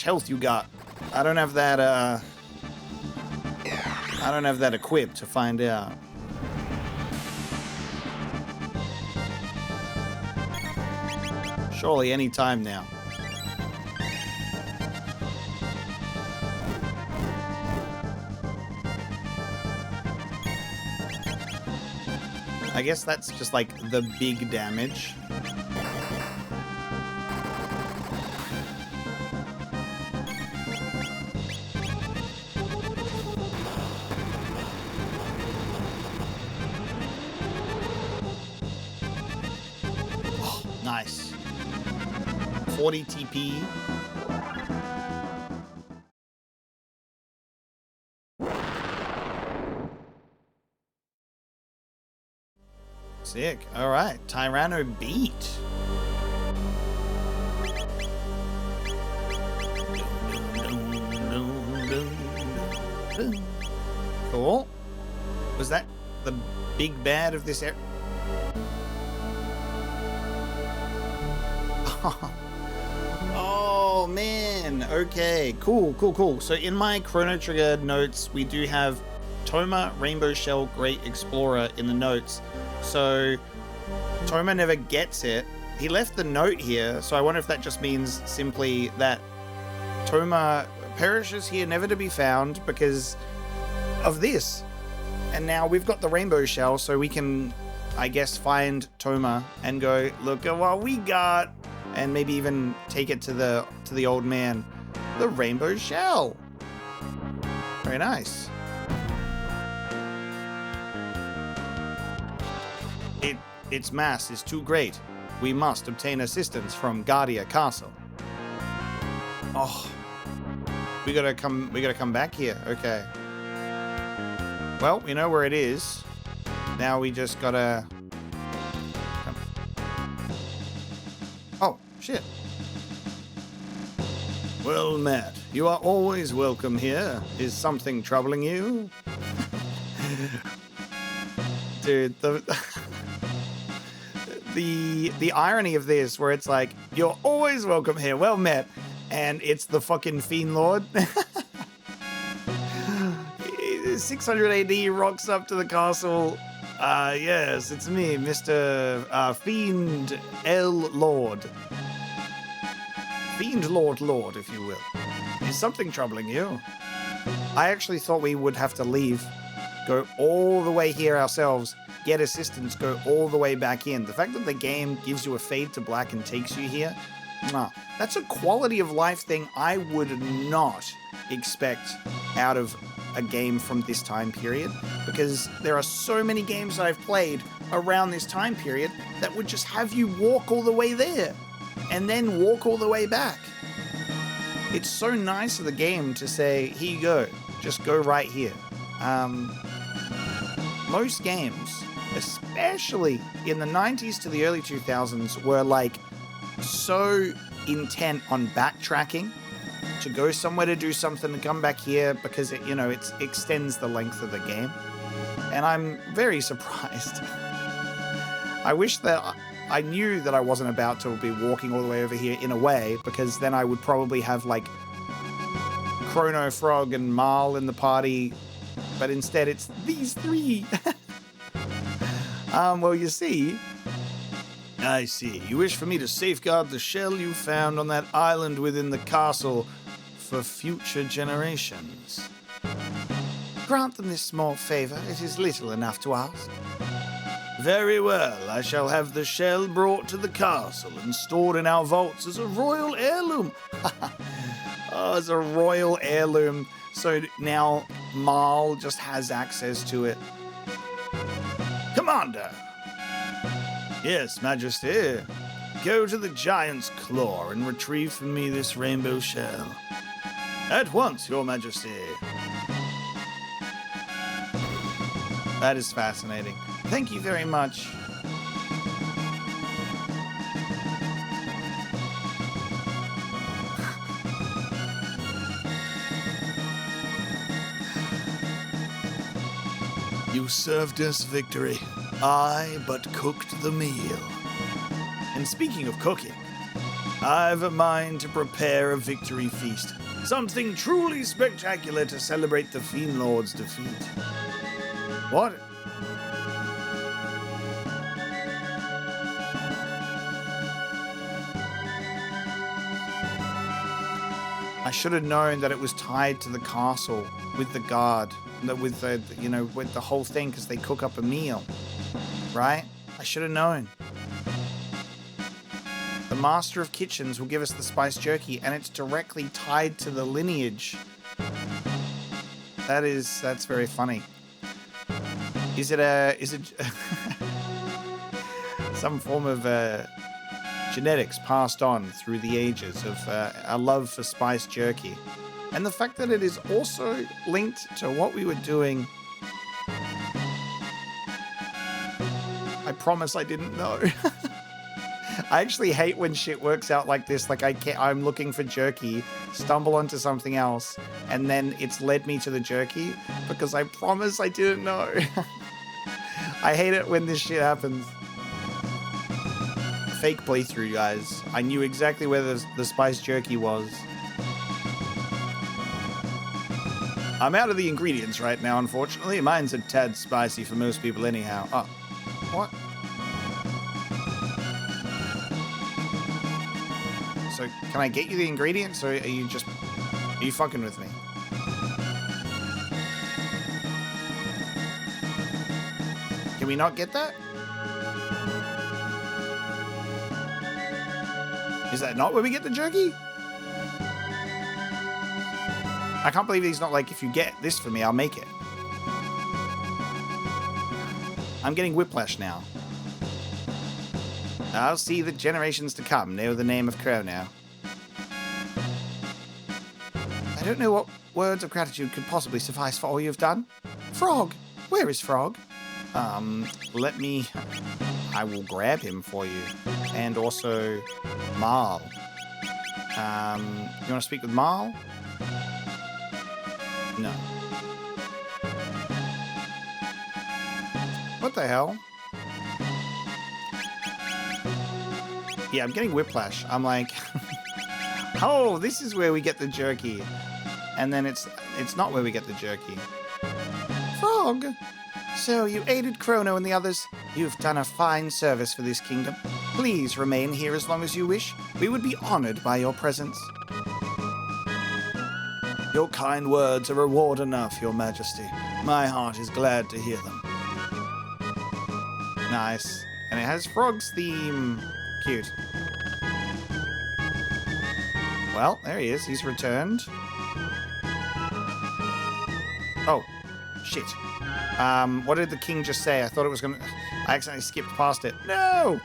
Speaker 1: health you got? I don't have that, equipped to find out. Surely any time now. I guess that's just like the big damage. Oh, nice. 40 TP. Sick. All right. Tyranno beat. Cool. Was that the big bad of this area? Oh, man. Okay. Cool, cool, cool. So in my Chrono Trigger notes, we do have Toma, Rainbow Shell, Great Explorer in the notes. So Toma never gets it. He left the note here, so I wonder if that just means simply that Toma perishes here, never to be found because of this. And now we've got the Rainbow Shell, so we can, I guess, find Toma and go, look at what we got, and maybe even take it to the old man. The Rainbow Shell. Very nice. Its mass is too great. We must obtain assistance from Guardia Castle. Oh, we gotta come back here. Okay. Well, we know where it is. Now we just gotta. Oh shit. Well, Matt, you are always welcome here. Is something troubling you? Dude, the irony of this, where it's like, you're always welcome here, well met, and it's the fucking Fiend Lord. 600 AD rocks up to the castle. Yes, it's me, Mr. Fiend L Lord. Fiend Lord, if you will. Is something troubling you? I actually thought we would have to leave, go all the way here ourselves, get assistance, go all the way back in. The fact that the game gives you a fade to black and takes you here, that's a quality of life thing I would not expect out of a game from this time period, because there are so many games that I've played around this time period that would just have you walk all the way there and then walk all the way back. It's so nice of the game to say, here you go, just go right here. Most games, especially in the 90s to the early 2000s, were like so intent on backtracking to go somewhere to do something and come back here because it extends the length of the game. And I'm very surprised. I wish that I knew that I wasn't about to be walking all the way over here in a way, because then I would probably have like Chrono, Frog, and Marl in the party, but instead it's these three. Well, you see. I see. You wish for me to safeguard the shell you found on that island within the castle for future Very well, I shall have the shell brought to the castle and stored in our vaults as a royal heirloom. Oh, as a royal heirloom. So now Marl just has access to it. Commander! Yes, Majesty. Go to the Giant's Claw and retrieve for me this rainbow shell. At once, Your Majesty. That is fascinating. Thank you very much. You served us victory. I but cooked the meal. And speaking of cooking, I've a mind to prepare a victory feast. Something truly spectacular to celebrate the Fiend Lord's defeat. What? I should have known that it was tied to the castle with the guard, with the whole thing, because they cook up a meal, right? I should have known. The Master of Kitchens will give us the spice jerky, and it's directly tied to the lineage. That's very funny. Is it some form of genetics passed on through the ages of a love for spice jerky? And the fact that it is also linked to what we were doing. I promise I didn't know. I actually hate when shit works out like this. Like I'm looking for jerky, stumble onto something else, and then it's led me to the jerky because I promise I didn't know. I hate it when this shit happens. Fake playthrough, guys. I knew exactly where the spice jerky was. I'm out of the ingredients right now, unfortunately. Mine's a tad spicy for most people anyhow. Oh, what? So, can I get you the ingredients, or are you fucking with me? Can we not get that? Is that not where we get the jerky? I can't believe he's not like, if you get this for me, I'll make it. I'm getting whiplash now. I'll see the generations to come know the name of Chrono. I don't know what words of gratitude could possibly suffice for all you've done. Frog! Where is Frog? Let me... I will grab him for you. And also, Marl. You want to speak with Marl? No. What the hell? Yeah, I'm getting whiplash. I'm like, oh, this is where we get the jerky. And then it's not where we get the jerky. Frog! So you aided Chrono and the others. You've done a fine service for this kingdom. Please remain here as long as you wish. We would be honored by your presence. Your kind words are reward enough, Your Majesty. My heart is glad to hear them. Nice. And it has Frog's theme. Cute. Well, there he is. He's returned. Oh, shit. What did the king just say? I thought it was gonna... I accidentally skipped past it. No!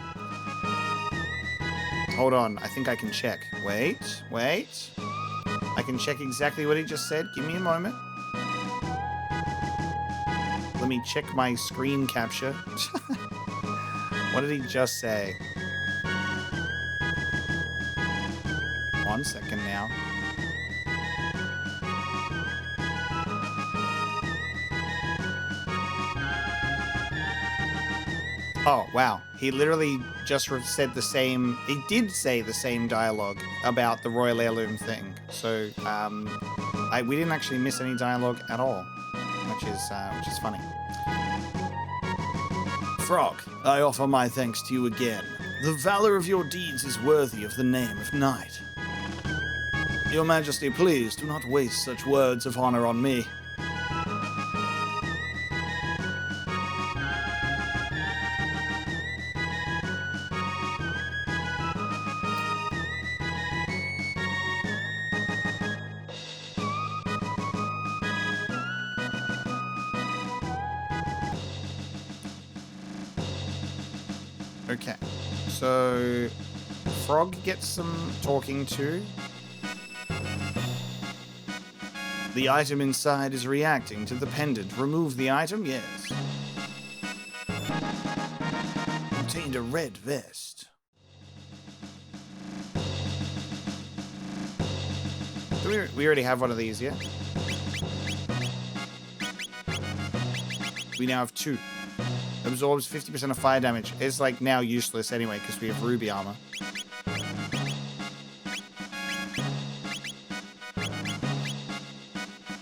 Speaker 1: Hold on. I think I can check. Wait. I can check exactly what he just said. Give me a moment. Let me check my screen capture. What did he just say? 1 second now. Oh, wow. He literally just said the same... He did say the same dialogue about the Royal Heirloom thing. So, we didn't actually miss any dialogue at all, which is funny. Frog, I offer my thanks to you again. The valor of your deeds is worthy of the name of knight. Your Majesty, please do not waste such words of honor on me. Okay. So, Frog gets some talking to. The item inside is reacting to the pendant. Remove the item? Yes. Obtained a red vest. We already have one of these, yeah? We now have 2. Absorbs 50% of fire damage. It's like now useless anyway because we have ruby armor.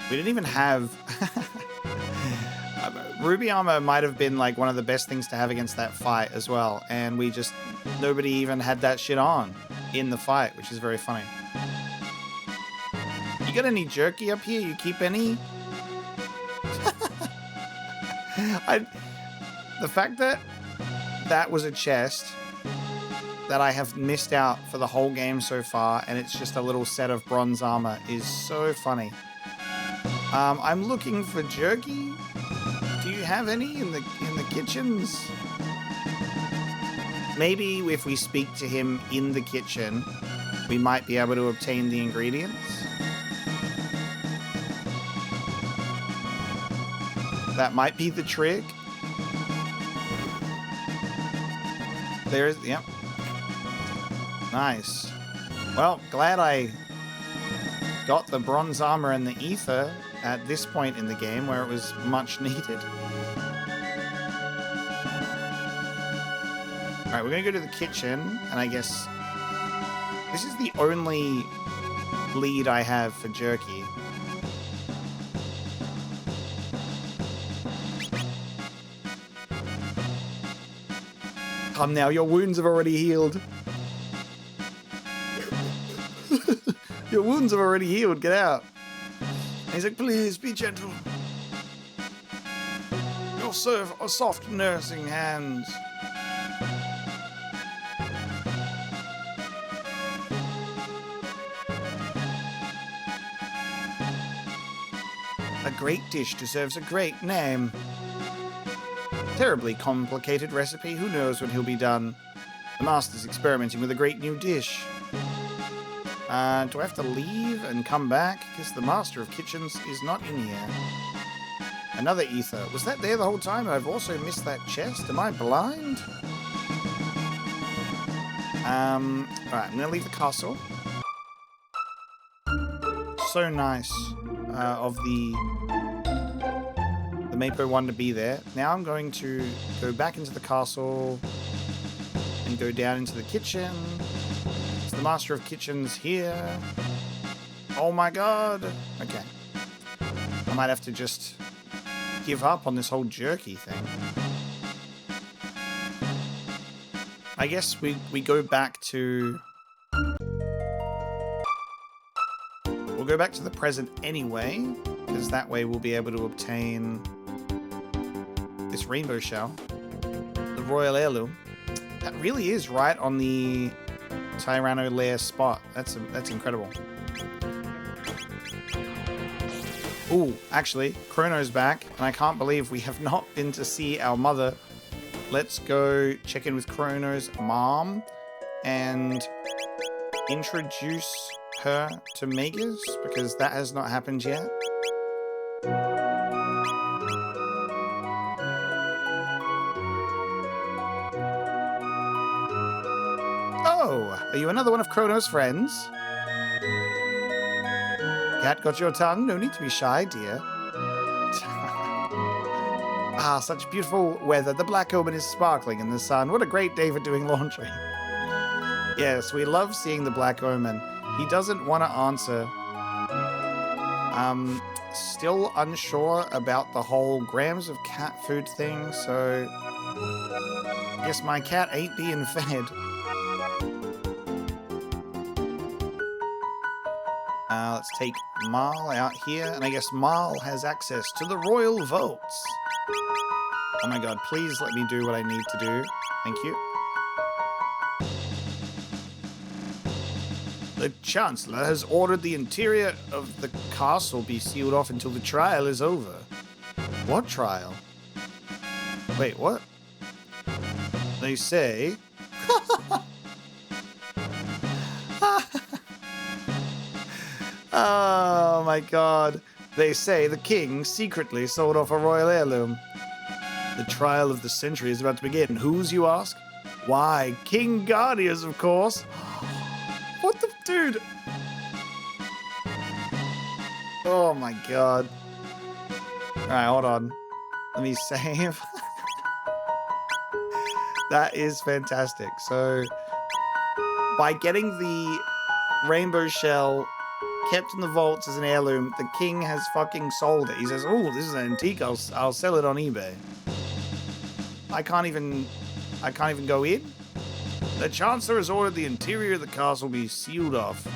Speaker 1: We didn't even have... ruby armor might have been like one of the best things to have against that fight as well. And we just... Nobody even had that shit on in the fight, which is very funny. You got any jerky up here? You keep any? The fact that that was a chest that I have missed out for the whole game so far, and it's just a little set of bronze armor, is so funny. I'm looking for jerky. Do you have any in the kitchens? Maybe if we speak to him in the kitchen, we might be able to obtain the ingredients. That might be the trick. There is, yep. Nice. Well, glad I got the bronze armor and the ether at this point in the game where it was much needed. Alright, we're going to go to the kitchen, and I guess this is the only lead I have for jerky. Come now, your wounds have already healed. Your wounds have already healed, get out. And he's like, please, be gentle. You'll serve a soft nursing hands. A great dish deserves a great name. Terribly complicated recipe. Who knows when he'll be done? The master's experimenting with a great new dish. Do I have to leave and come back? Because the master of kitchens is not in here. Another ether. Was that there the whole time? I've also missed that chest. Am I blind? Alright, I'm going to leave the castle. So nice of the Mapo one to be there. Now I'm going to go back into the castle and go down into the kitchen. Is the master of kitchens here? Oh my god. Okay. I might have to just give up on this whole jerky thing. I guess we go back to... We'll go back to the present anyway, because that way we'll be able to obtain this rainbow shell, the royal heirloom. That really is right on the Tyranno lair spot. That's incredible. Ooh, actually, Chrono's back, and I can't believe we have not been to see our mother. Let's go check in with Chrono's mom and introduce her to Megas, because that has not happened yet. Oh, are you another one of Chrono's friends? Cat got your tongue? No need to be shy, dear. Ah, such beautiful weather. The black omen is sparkling in the sun. What a great day for doing laundry. Yes, we love seeing the black omen. He doesn't want to answer. Still unsure about the whole grams of cat food thing, so... Guess my cat ain't being fed. Let's take Marl out here, and I guess Marl has access to the royal vaults. Oh my god, please let me do what I need to do. Thank you. The Chancellor has ordered the interior of the castle be sealed off until the trial is over. What trial? Wait, what? They say... Oh my god. They say the king secretly sold off a royal heirloom. The trial of the century is about to begin. Whose, you ask? Why, King Guardius, of course. What the... Dude. Oh my god. Alright, hold on. Let me save. That is fantastic. So, by getting the rainbow shell kept in the vaults as an heirloom, the king has fucking sold it. He says, oh, this is an antique, I'll sell it on eBay. I can't even go in? The Chancellor has ordered the interior of the castle be sealed off.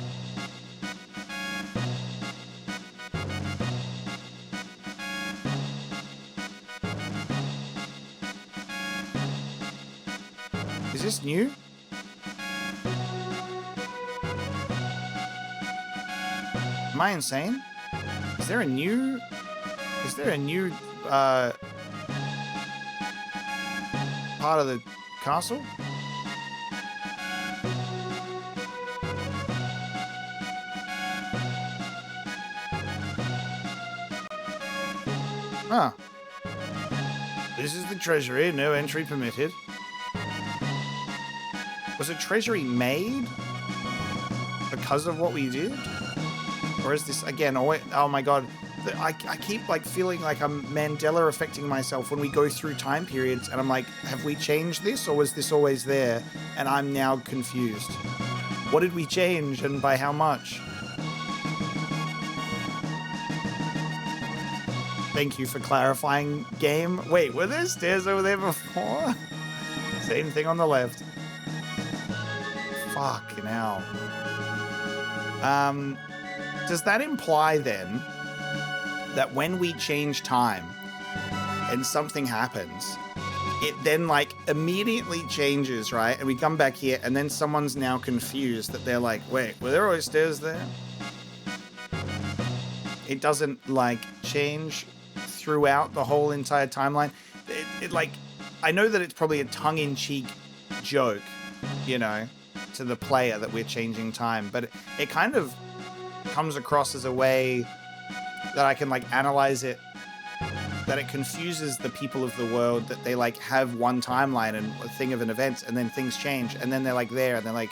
Speaker 1: Is this new? Am I insane? Is there a new part of the castle? Huh. This is the treasury, no entry permitted. Was a treasury made because of what we did? Or is this, again, oh my god, I keep like feeling like I'm Mandela affecting myself when we go through time periods and I'm like, have we changed this or was this always there? And I'm now confused. What did we change and by how much? Thank you for clarifying, game. Wait, were there stairs over there before? Same thing on the left. Fucking hell. Does that imply then that when we change time and something happens, it then like immediately changes, right? And we come back here and then someone's now confused that they're like, wait, were there always stairs there? It doesn't like change throughout the whole entire timeline. It like, I know that it's probably a tongue-in-cheek joke, you know, to the player that we're changing time, but it kind of comes across as a way that I can like analyze it, that it confuses the people of the world, that they like have one timeline and a thing of an event and then things change and then they're like there and they're like,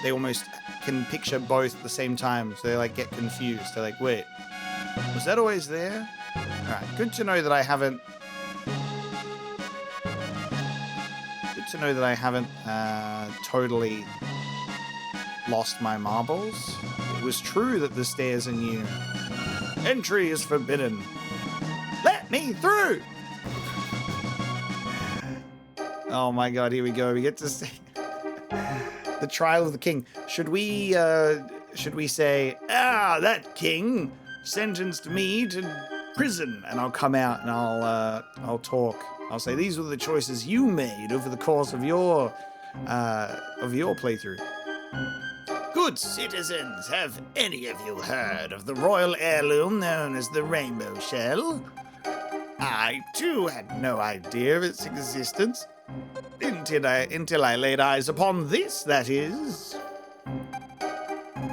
Speaker 1: they almost can picture both at the same time, so they like get confused. They're like, wait, was that always there? Alright, good to know that I haven't totally lost my marbles. It was true that the stairs are new. Entry is forbidden. Let me through! Oh my god, here we go. We get to see the trial of the king. Should we say, that king sentenced me to prison, and I'll come out and I'll talk. I'll say, these were the choices you made over the course of your playthrough. Good citizens, have any of you heard of the royal heirloom known as the rainbow shell? I, too, had no idea of its existence. Until I laid eyes upon this, that is.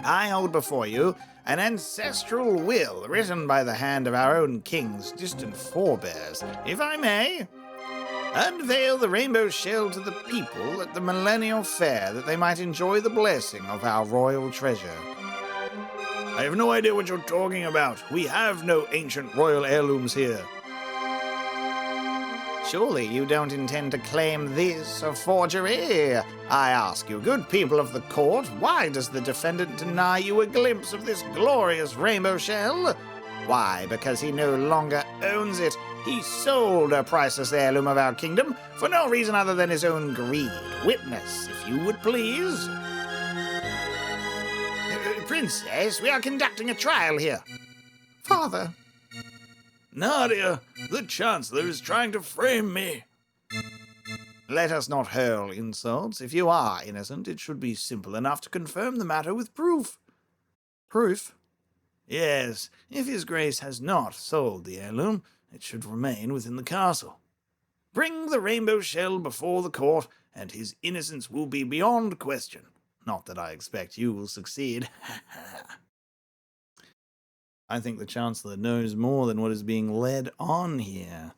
Speaker 1: I hold before you an ancestral will written by the hand of our own king's distant forebears. If I may, unveil the rainbow shell to the people at the millennial fair that they might enjoy the blessing of our royal treasure. I have no idea what you're talking about. We have no ancient royal heirlooms here. Surely you don't intend to claim this a forgery? I ask you, good people of the court, why does the defendant deny you a glimpse of this glorious rainbow shell? Why, because he no longer owns it. He sold a priceless heirloom of our kingdom for no reason other than his own greed. Witness, if you would please. Princess, we are conducting a trial here. Father. Nadia, the Chancellor is trying to frame me. Let us not hurl insults. If you are innocent, it should be simple enough to confirm the matter with proof. Proof? Yes, if His Grace has not sold the heirloom, it should remain within the castle. Bring the rainbow shell before the court, and his innocence will be beyond question. Not that I expect you will succeed. I think the Chancellor knows more than what is being led on here.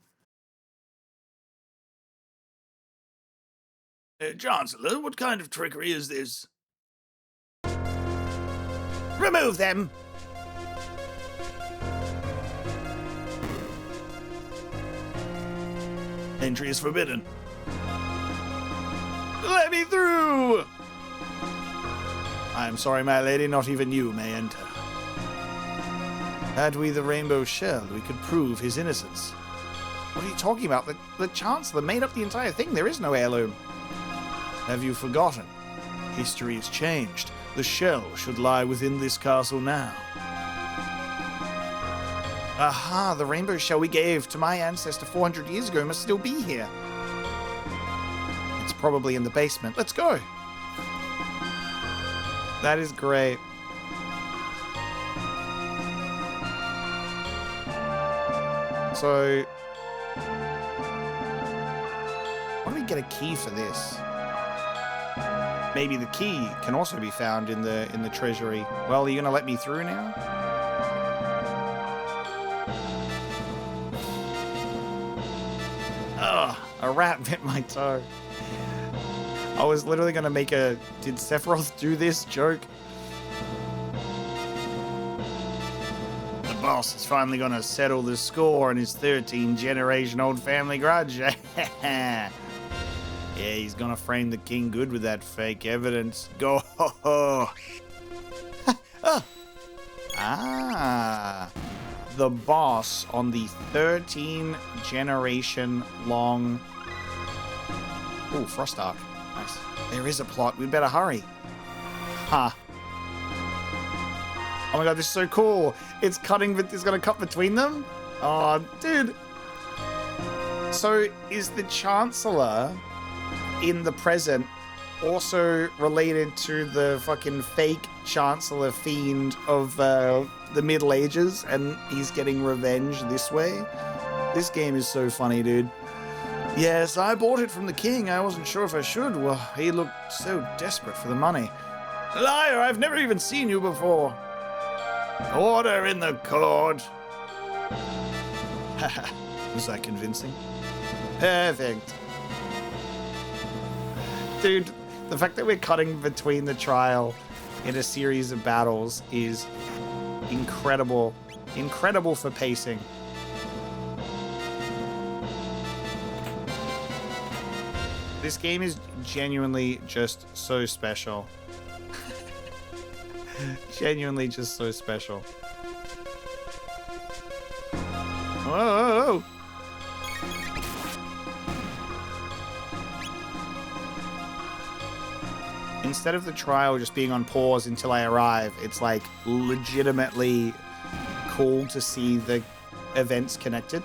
Speaker 1: Chancellor, what kind of trickery is this? Remove them! Entry is forbidden. Let me through! I am sorry, my lady, not even you may enter. Had we the rainbow shell, we could prove his innocence. What are you talking about? The Chancellor made up the entire thing. There is no heirloom. Have you forgotten? History has changed. The shell should lie within this castle now. Aha, the rainbow shell we gave to my ancestor 400 years ago must still be here. It's probably in the basement. Let's go. That is great. So, why don't we get a key for this? Maybe the key can also be found in the treasury. Well, are you gonna let me through now? Ugh, a rat bit my toe. I was literally gonna make a did Sephiroth do this joke? The boss is finally gonna settle the score on his 13-generation-old family grudge. Yeah, he's gonna frame the king good with that fake evidence. Go ho ho! Oh. Ah, the boss on the 13-generation-long. Oh, Frost Arc. Nice. There is a plot. We'd better hurry. Ha. Huh. Oh my god, this is so cool. It's cutting, but it's gonna cut between them? Oh, dude. So, is the Chancellor in the present also related to the fucking fake Chancellor fiend of the Middle Ages, and he's getting revenge this way? This game is so funny, dude. Yes, I bought it from the king. I wasn't sure if I should. Well, he looked so desperate for the money. Liar, I've never even seen you before. Order in the court. Was that convincing? Perfect. Dude, the fact that we're cutting between the trial in a series of battles is incredible. Incredible for pacing. This game is genuinely just so special. Genuinely just so special. Whoa! Instead of the trial just being on pause until I arrive, it's like legitimately cool to see the events connected.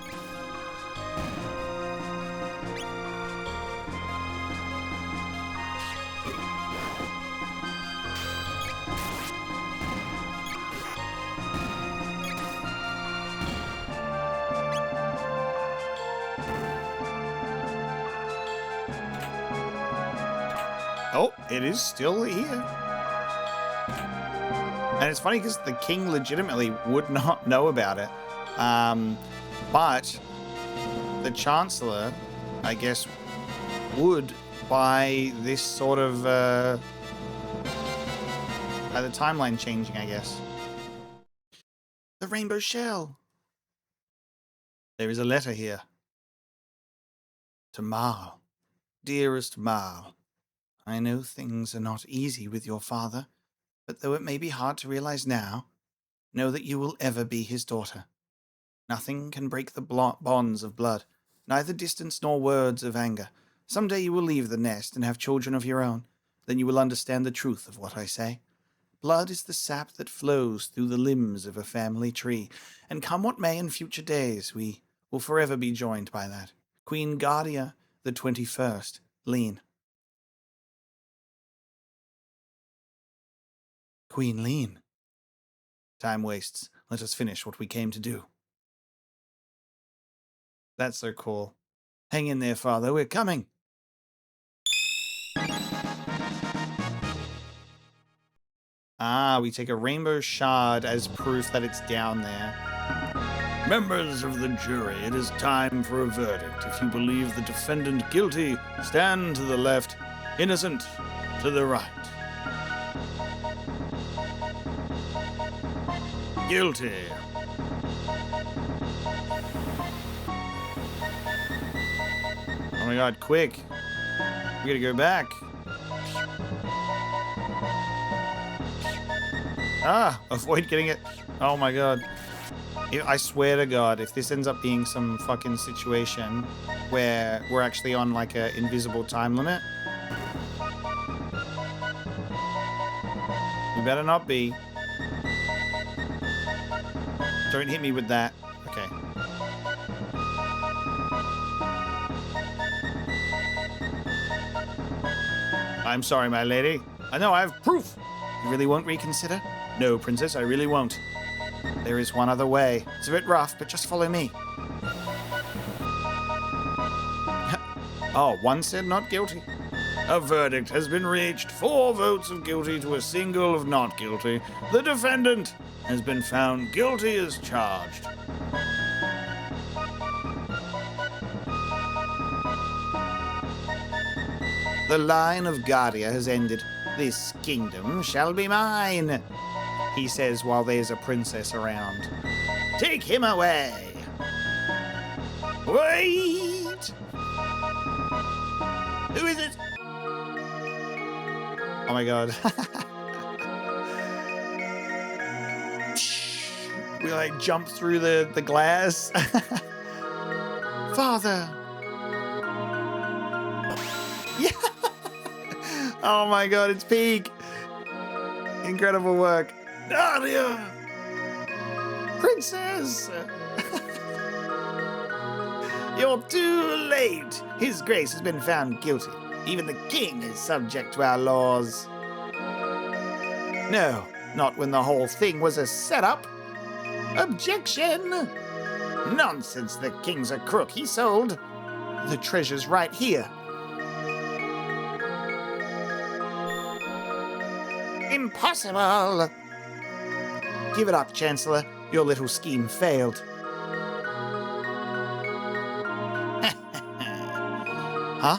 Speaker 1: Oh, it is still here. And it's funny because the king legitimately would not know about it. But the Chancellor, I guess, would by this sort of, by the timeline changing, I guess. The rainbow shell. There is a letter here. To Marl. Dearest Marl. I know things are not easy with your father, but though it may be hard to realize now, know that you will ever be his daughter. Nothing can break the bonds of blood, neither distance nor words of anger. Someday you will leave the nest and have children of your own. Then you will understand the truth of what I say. Blood is the sap that flows through the limbs of a family tree, and come what may in future days, we will forever be joined by that. Queen Guardia the 21st, Lean. Queen Lean. Time wastes. Let us finish what we came to do. That's so cool. Hang in there, Father. We're coming. Ah, we take a rainbow shard as proof that it's down there. Members of the jury, it is time for a verdict. If you believe the defendant guilty, stand to the left, innocent to the right. Guilty. Oh my god, quick. We gotta go back. Ah, avoid getting it. Oh my god. I swear to god, if this ends up being some fucking situation where we're actually on like an invisible time limit. We better not be. Don't hit me with that. Okay. I'm sorry, my lady. I know I have proof. You really won't reconsider? No, princess, I really won't. There is one other way. It's a bit rough, but just follow me. Oh, one said not guilty. A verdict has been reached. 4 votes of guilty to a single of not guilty. The defendant has been found guilty as charged. The line of Guardia has ended. This kingdom shall be mine, he says while there's a princess around. Take him away. Wait! Who is it? Oh my god. We like jump through the glass. Father. Yeah. Oh my god, it's peak. Incredible work. Nadia! Princess! You're too late. His Grace has been found guilty. Even the king is subject to our laws. No, not when the whole thing was a setup. Objection! Nonsense, the king's a crook. He sold. The treasure's right here. Impossible! Give it up, Chancellor. Your little scheme failed. Huh?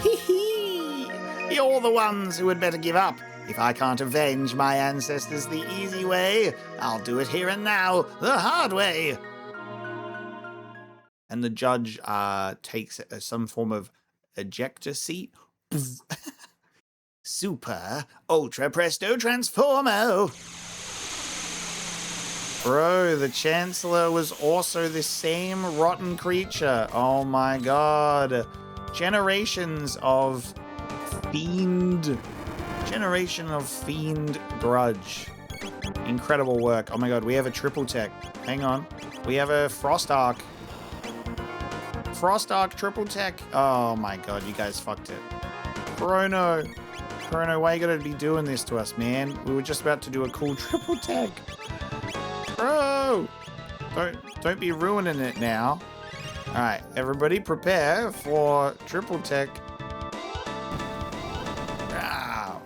Speaker 1: Hee hee! You're the ones who had better give up. If I can't avenge my ancestors the easy way, I'll do it here and now, the hard way. And the judge takes some form of ejector seat. Super Ultra Presto Transformo. Bro, the Chancellor was also the same rotten creature. Oh my god. Generations of fiend grudge. Incredible work. Oh my god, we have a triple tech. Hang on. We have a Frost Arc. Frost Arc triple tech. Oh my god, you guys fucked it. Chrono, why you gotta be doing this to us, man? We were just about to do a cool triple tech. Bro! Don't be ruining it now. Alright, everybody prepare for triple tech. Wow.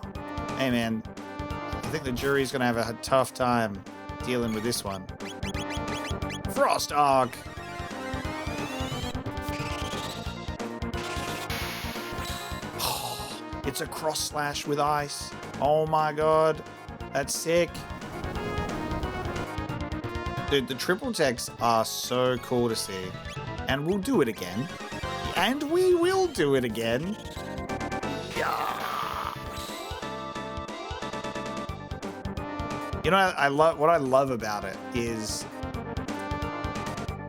Speaker 1: Hey man, I think the jury's gonna have a tough time dealing with this one. Frost Arc! It's a cross slash with ice. Oh my god. That's sick. Dude, the triple techs are so cool to see. And we'll do it again. And we will do it again. Yeah. You know, what I love about it is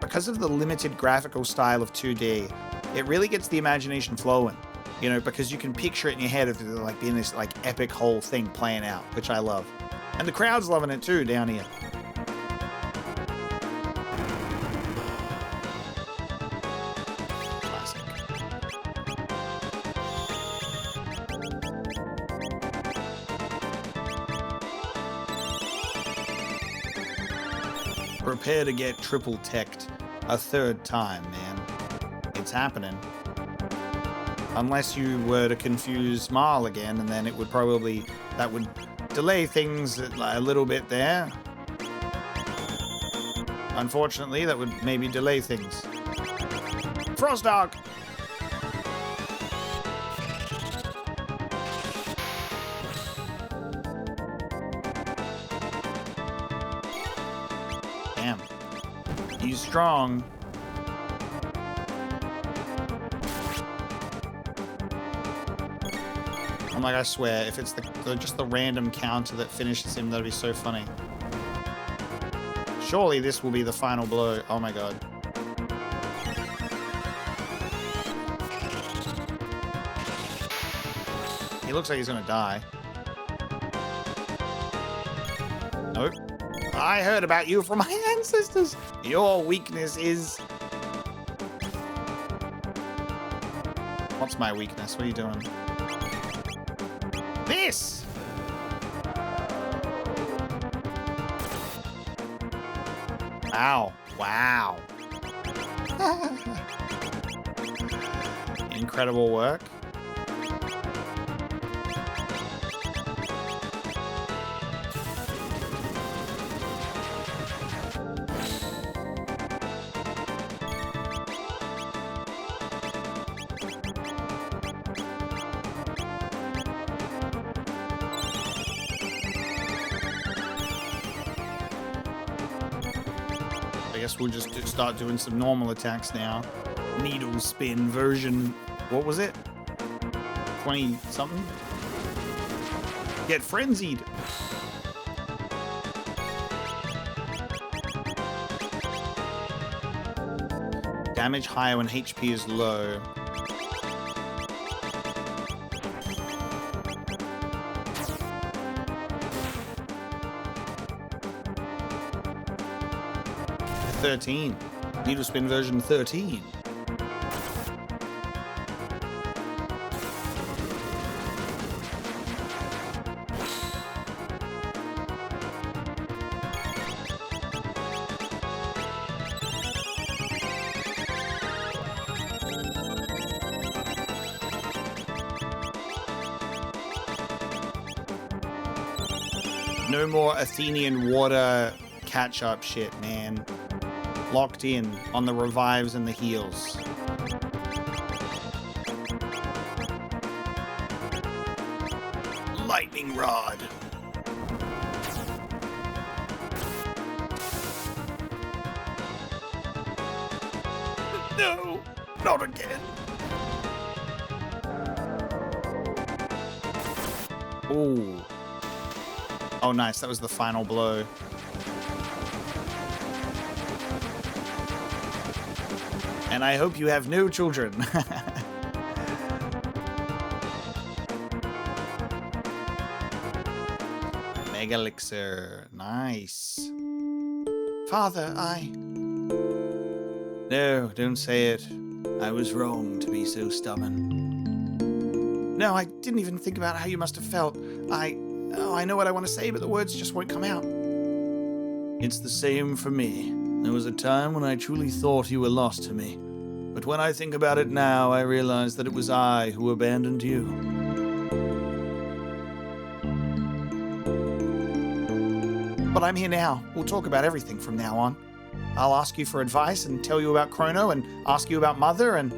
Speaker 1: because of the limited graphical style of 2D, it really gets the imagination flowing. You know, because you can picture it in your head of like being this like epic whole thing playing out, which I love. And the crowd's loving it too down here. Classic. Prepare to get triple teched. a third time, man. It's happening. Unless you were to confuse Marl again, and then it would probably... that would delay things a little bit there. Unfortunately, that would maybe delay things. Frost Dog! Damn. He's strong. I'm like, I swear, if it's just the random counter that finishes him, that'd be so funny. Surely this will be the final blow. Oh my god. He looks like he's gonna die. Nope. I heard about you from my ancestors. Your weakness is... What's my weakness? What are you doing? This! Wow. Wow. Incredible work. I guess we'll just start doing some normal attacks now. Needle spin version. What was it? 20 something? Get frenzied. Damage higher when HP is low. Needle spin version 13. No more Athenian water catch-up shit, man. Locked in on the revives and the heals. Lightning rod. No, not again. Ooh. Oh, nice. That was the final blow. And I hope you have no children. Mega elixir. Nice. Father, No, don't say it. I was wrong to be so stubborn. No, I didn't even think about how you must have felt. I know what I want to say, but the words just won't come out. It's the same for me. There was a time when I truly thought you were lost to me. But when I think about it now, I realize that it was I who abandoned you. But I'm here now. We'll talk about everything from now on. I'll ask you for advice and tell you about Chrono and ask you about Mother and...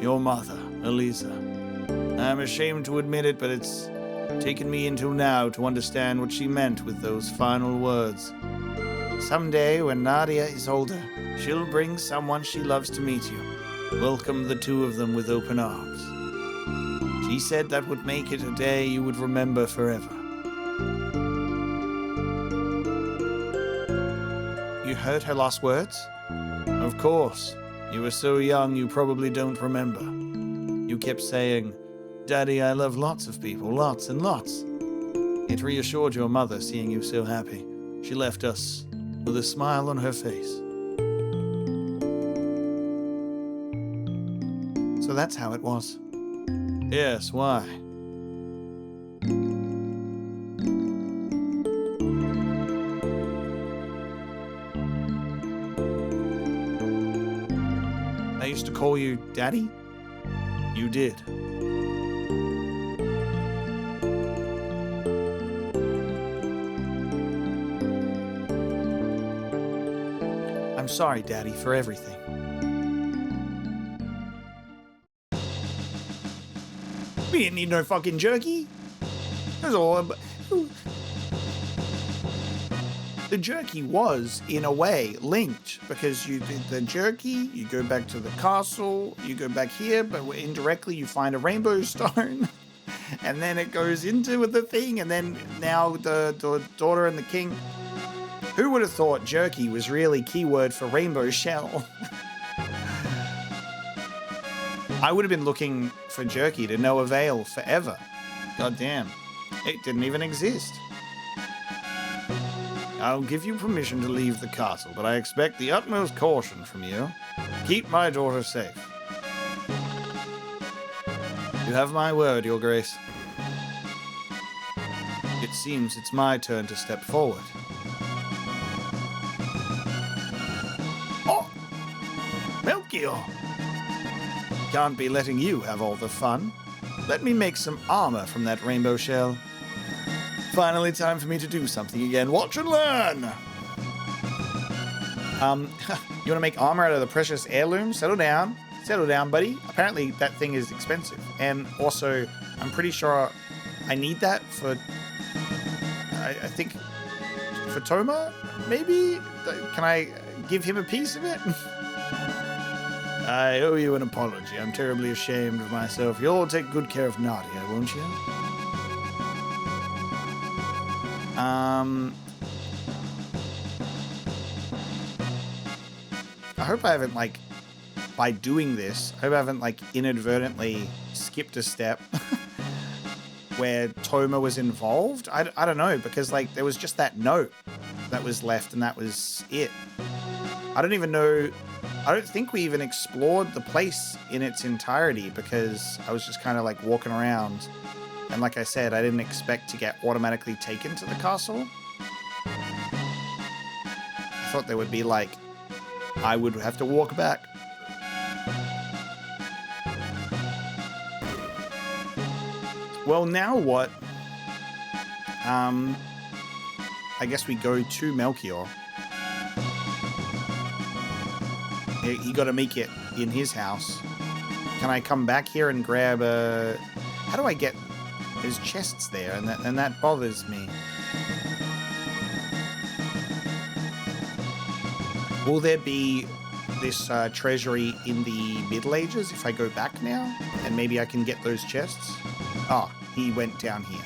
Speaker 1: your mother, Elisa. I'm ashamed to admit it, but it's taken me until now to understand what she meant with those final words. Someday, when Nadia is older, she'll bring someone she loves to meet you. Welcome the two of them with open arms. She said that would make it a day you would remember forever. You heard her last words? Of course. You were so young you probably don't remember. You kept saying, Daddy, I love lots of people, lots and lots. It reassured your mother seeing you so happy. She left us with a smile on her face. So that's how it was. Yes, why? used to call you Daddy? You did. I'm sorry, Daddy, for everything. We didn't need no fucking jerky. That's all. The jerky was, in a way, linked because you did the jerky, you go back to the castle, you go back here, but indirectly you find a rainbow stone, and then it goes into the thing, and then now the daughter and the king. Who would have thought jerky was really keyword for rainbow shell? I would have been looking for jerky to no avail forever. God damn. It didn't even exist. I'll give you permission to leave the castle, but I expect the utmost caution from you. Keep my daughter safe. You have my word, Your Grace. It seems it's my turn to step forward. Oh! Melchior! Can't be letting you have all the fun. Let me make some armor from that rainbow shell. Finally time for me to do something again. Watch and learn! You want to make armor out of the precious heirloom? Settle down, buddy. Apparently that thing is expensive. And also, I'm pretty sure I need that for, I think, for Toma, maybe? Can I give him a piece of it? I owe you an apology. I'm terribly ashamed of myself. You'll take good care of Nadia, won't you? I hope I haven't, like, by doing this, I hope I haven't, like, inadvertently skipped a step where Toma was involved. I don't know, because, like, there was just that note that was left, and that was it. I don't even know, I don't think we even explored the place in its entirety, because I was just kind of, like, walking around. And like I said, I didn't expect to get automatically taken to the castle. I thought there would be like, I would have to walk back. Well, now what? I guess we go to Melchior. He got to make it in his house. Can I come back here and grab a... How do I get... There's chests there, and that bothers me. Will there be this treasury in the Middle Ages if I go back now? And maybe I can get those chests? Ah, he went down here.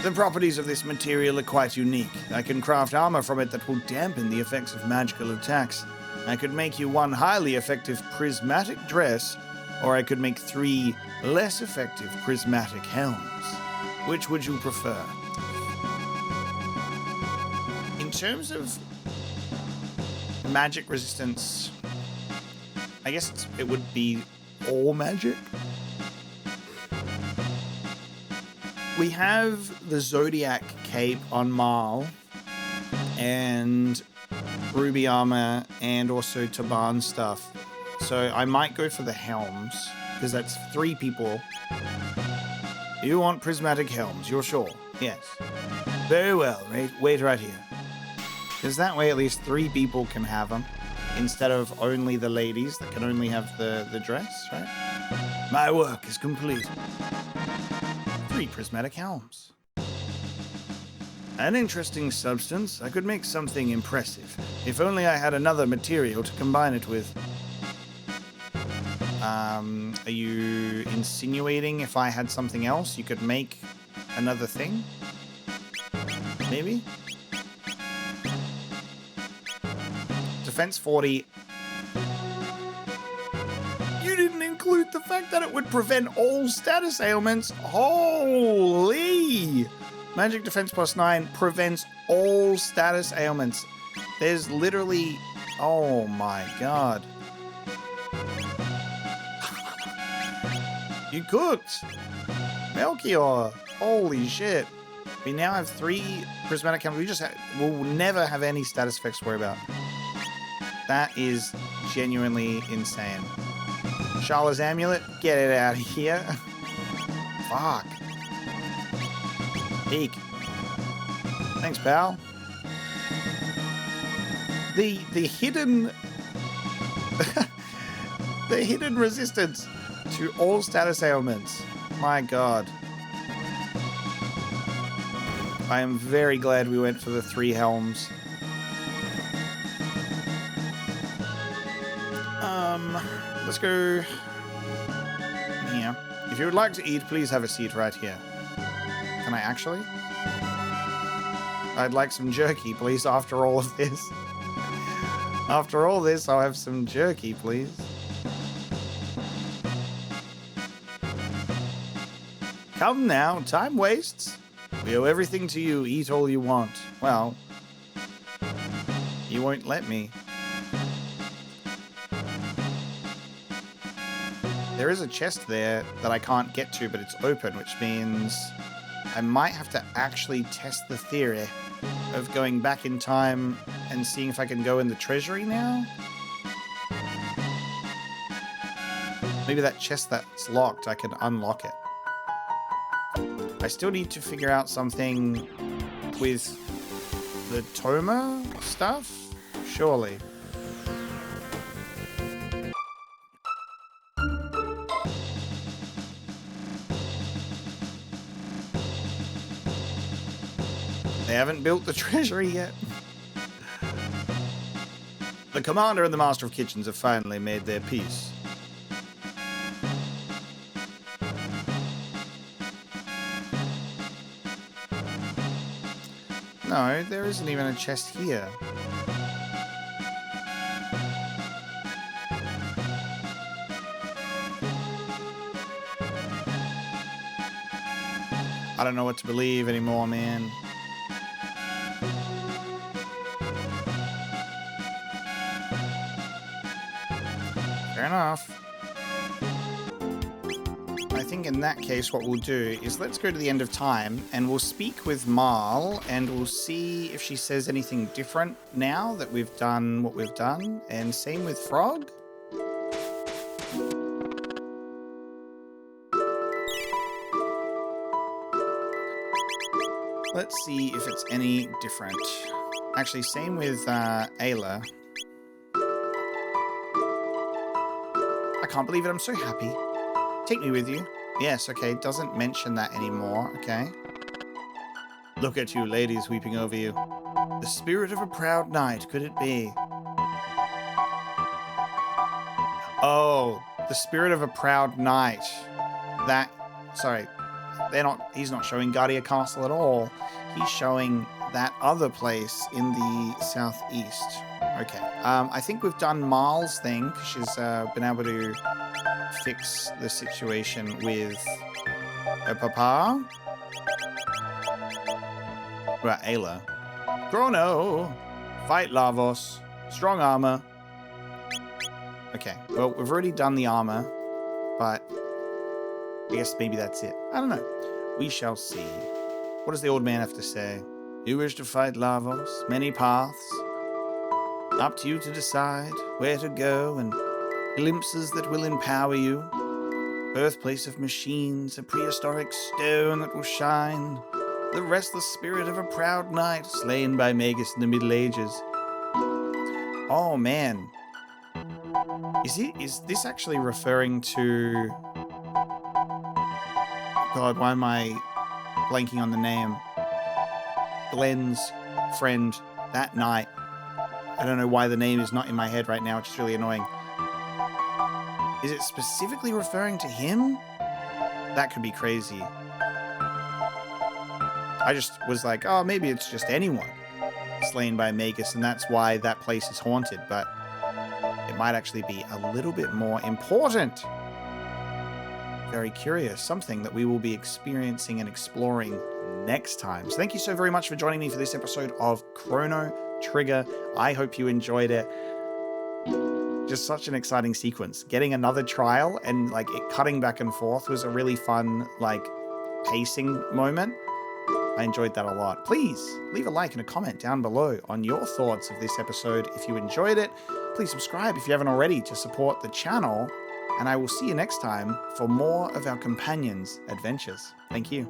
Speaker 1: The properties of this material are quite unique. I can craft armor from it that will dampen the effects of magical attacks. I could make you one highly effective prismatic dress, or I could make 3 less effective prismatic helms. Which would you prefer? In terms of magic resistance, I guess it would be all magic. We have the Zodiac cape on Marl, and ruby armor, and also Taban stuff. So I might go for the helms, because that's 3 people. You want prismatic helms, you're sure? Yes. Very well, wait right here. Because that way at least 3 people can have them, instead of only the ladies that can only have the dress, right? My work is complete. 3 prismatic helms. An interesting substance. I could make something impressive. If only I had another material to combine it with. Are you insinuating if I had something else, you could make another thing? Maybe? Defense 40. You didn't include the fact that it would prevent all status ailments. Holy! Magic defense +9 prevents all status ailments. There's literally... Oh my god. You cooked! Melchior! Holy shit. We now have 3 prismatic helmets. We'll never have any status effects to worry about. That is genuinely insane. Sharla's amulet, get it out of here. Fuck. Eek. Thanks, pal. The hidden the hidden resistance to all status ailments. My god. I am very glad we went for the 3 helms. Let's go here. If you would like to eat, please have a seat right here. Can I actually? I'd like some jerky, please, after all of this. After all this, I'll have some jerky, please. Come now, time wastes. We owe everything to you, eat all you want. Well, you won't let me. There is a chest there that I can't get to, but it's open, which means I might have to actually test the theory of going back in time and seeing if I can go in the treasury now. Maybe that chest that's locked, I can unlock it. I still need to figure out something with the Toma stuff, surely. They haven't built the treasury yet. The commander and the master of kitchens have finally made their peace. No, there isn't even a chest here. I don't know what to believe anymore, man. Fair enough. I think in that case what we'll do is let's go to the end of time and we'll speak with Marl and we'll see if she says anything different now that we've done what we've done. And same with Frog. Let's see if it's any different. Actually, same with Ayla. I can't believe it. I'm so happy. Take me with you. Yes, okay. Doesn't mention that anymore. Okay. Look at you, ladies weeping over you. The spirit of a proud knight, could it be? Oh, the spirit of a proud knight. That, sorry, he's not showing Guardia Castle at all. He's showing that other place in the southeast. Okay. I think we've done Marl's thing. She's been able to fix the situation with her papa. Right, Ayla. Chrono! Fight Lavos. Strong armor. Okay, well, we've already done the armor, but I guess maybe that's it. I don't know. We shall see. What does the old man have to say? You wish to fight Lavos? Many paths. Up to you to decide where to go and glimpses that will empower you. Birthplace of machines, a prehistoric stone that will shine. The restless spirit of a proud knight slain by Magus in the Middle Ages. Oh man. Is this actually referring to... God, why am I blanking on the name? Glenn's friend that night. I don't know why the name is not in my head right now, which is really annoying. Is it specifically referring to him? That could be crazy. I just was like, oh, maybe it's just anyone slain by Magus, and that's why that place is haunted, but it might actually be a little bit more important. Very curious. Something that we will be experiencing and exploring next time. So thank you so very much for joining me for this episode of Chrono Trigger. I hope you enjoyed it. Just such an exciting sequence. Getting another trial and like it cutting back and forth was a really fun like pacing moment. I enjoyed that a lot. Please leave a like and a comment down below on your thoughts of this episode. If you enjoyed it, please subscribe if you haven't already to support the channel. And I will see you next time for more of our companions' adventures. Thank you.